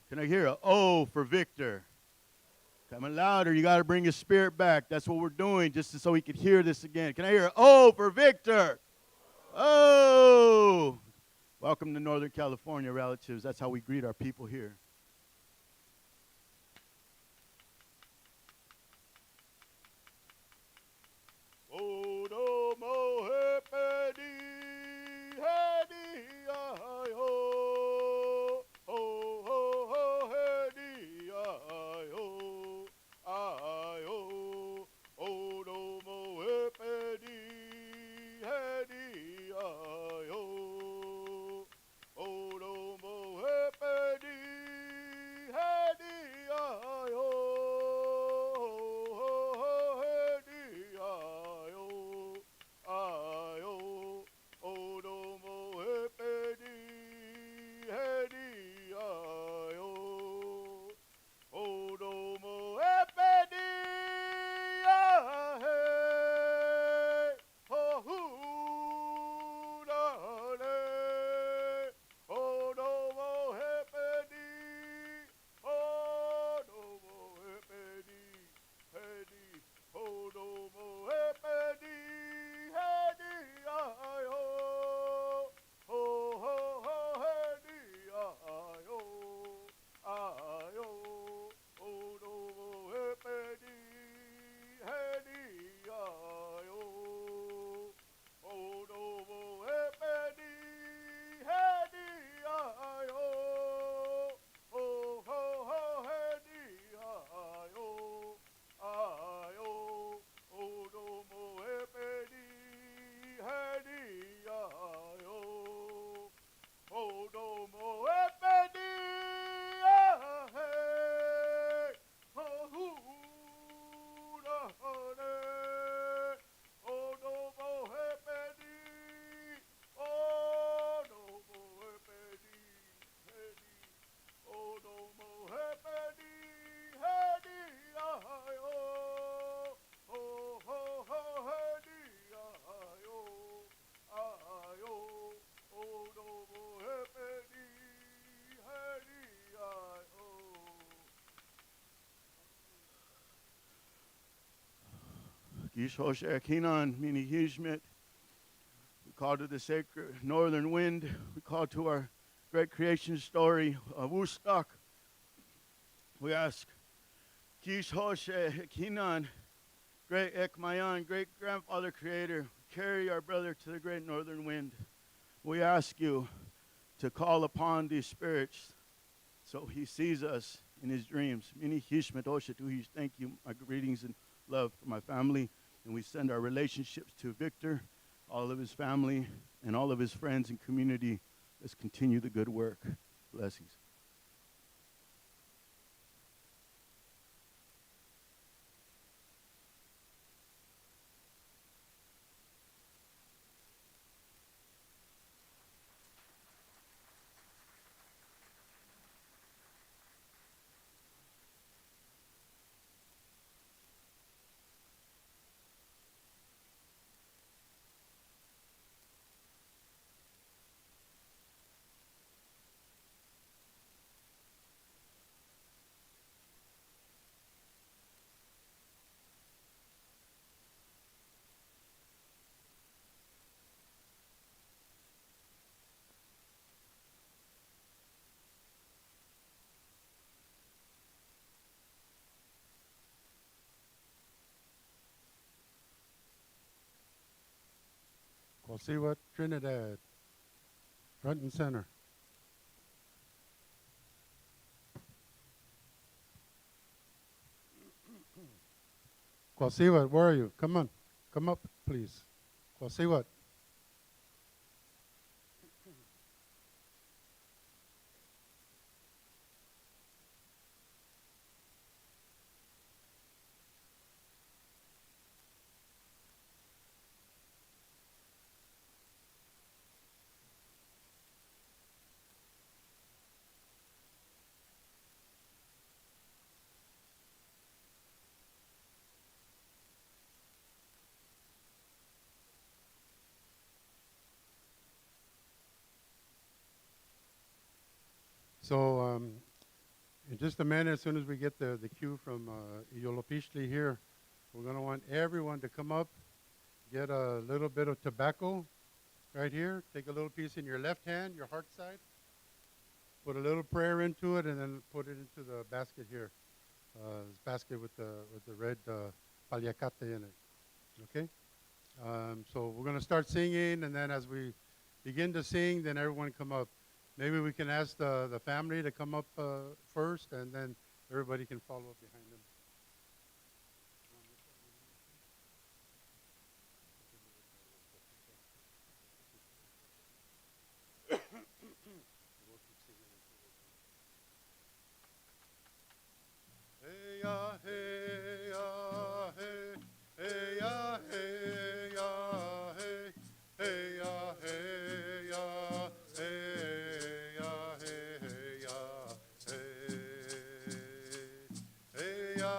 Can I hear a O for Victor? Coming louder. You got to bring his spirit back. That's what we're doing, just so he could hear this again. Can I hear an O for Victor? Oh! Welcome to Northern California, relatives. That's how we greet our people here. We call to the sacred northern wind. We call to our great creation story of Woodstock. We ask, Kish Hoshe Kinan, great Ekmayan, great grandfather creator, carry our brother to the great northern wind. We ask you to call upon these spirits so he sees us in his dreams. Mini Hishmet Hoshe Tuhish, thank you, my greetings and love for my family. And we send our relationships to Victor, all of his family, and all of his friends and community. Let's continue the good work. Blessings. Quasiwa, Trinidad, front and center. Quasiwa, where are you? Come on, come up, please. Quasiwa. So In just a minute, as soon as we get the cue from Yolopishli here, we're going to want everyone to come up, get a little bit of tobacco right here. Take a little piece in your left hand, your heart side. Put a little prayer into it, and then put it into the basket here. This basket with the red paliacate in it. Okay? So we're going to start singing, and then as we begin to sing, then everyone come up. Maybe we can ask the family to come up first, and then everybody can follow up behind them. Hey ya, hey ya, hey, hey ya, hey ya, hey, hey ya, hey ya, hey ya, hey ya, hey, hey ya,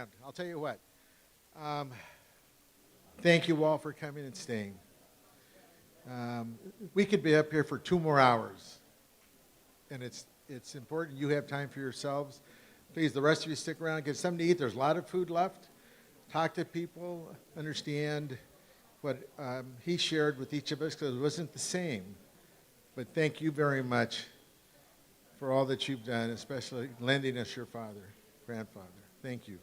grand. I'll tell you what. Thank you all for coming and staying. We could be up here for 2 more hours, and it's important you have time for yourselves. Please, the rest of you stick around, get something to eat. There's a lot of food left. Talk to people, understand what he shared with each of us, because it wasn't the same. But thank you very much for all that you've done, especially lending us your father, grandfather. Thank you.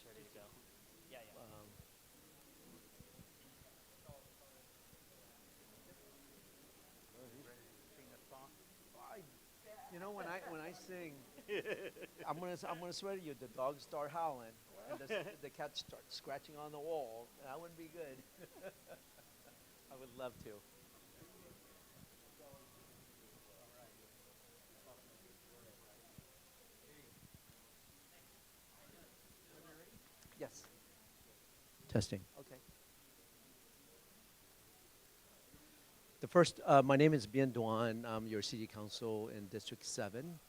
ready to go. Yeah, yeah. You know, when I sing, I'm gonna swear to you, the dogs start howling, and the cats start scratching on the wall. That wouldn't be good. I would love to. Yes. Testing. Okay. The first, my name is Bien Duan. I'm your city council in District 7.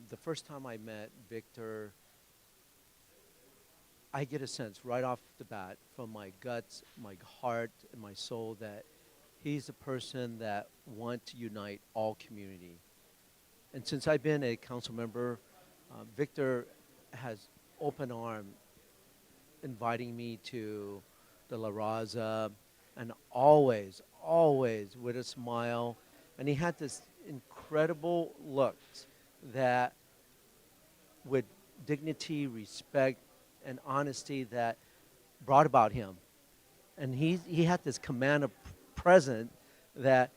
The first time I met Victor, I get a sense right off the bat from my guts, my heart, and my soul that he's a person that wants to unite all community. And since I've been a council member, Victor has open arm inviting me to the La Raza, and always with a smile. And he had this incredible look that with dignity, respect, and honesty that brought about him. And he had this command of presence that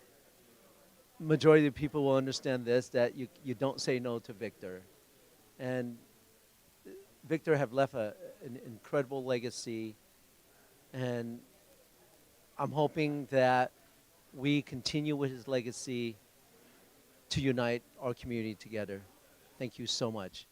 majority of people will understand this, that you don't say no to Victor. And Victor have left an incredible legacy, and I'm hoping that we continue with his legacy to unite our community together. Thank you so much.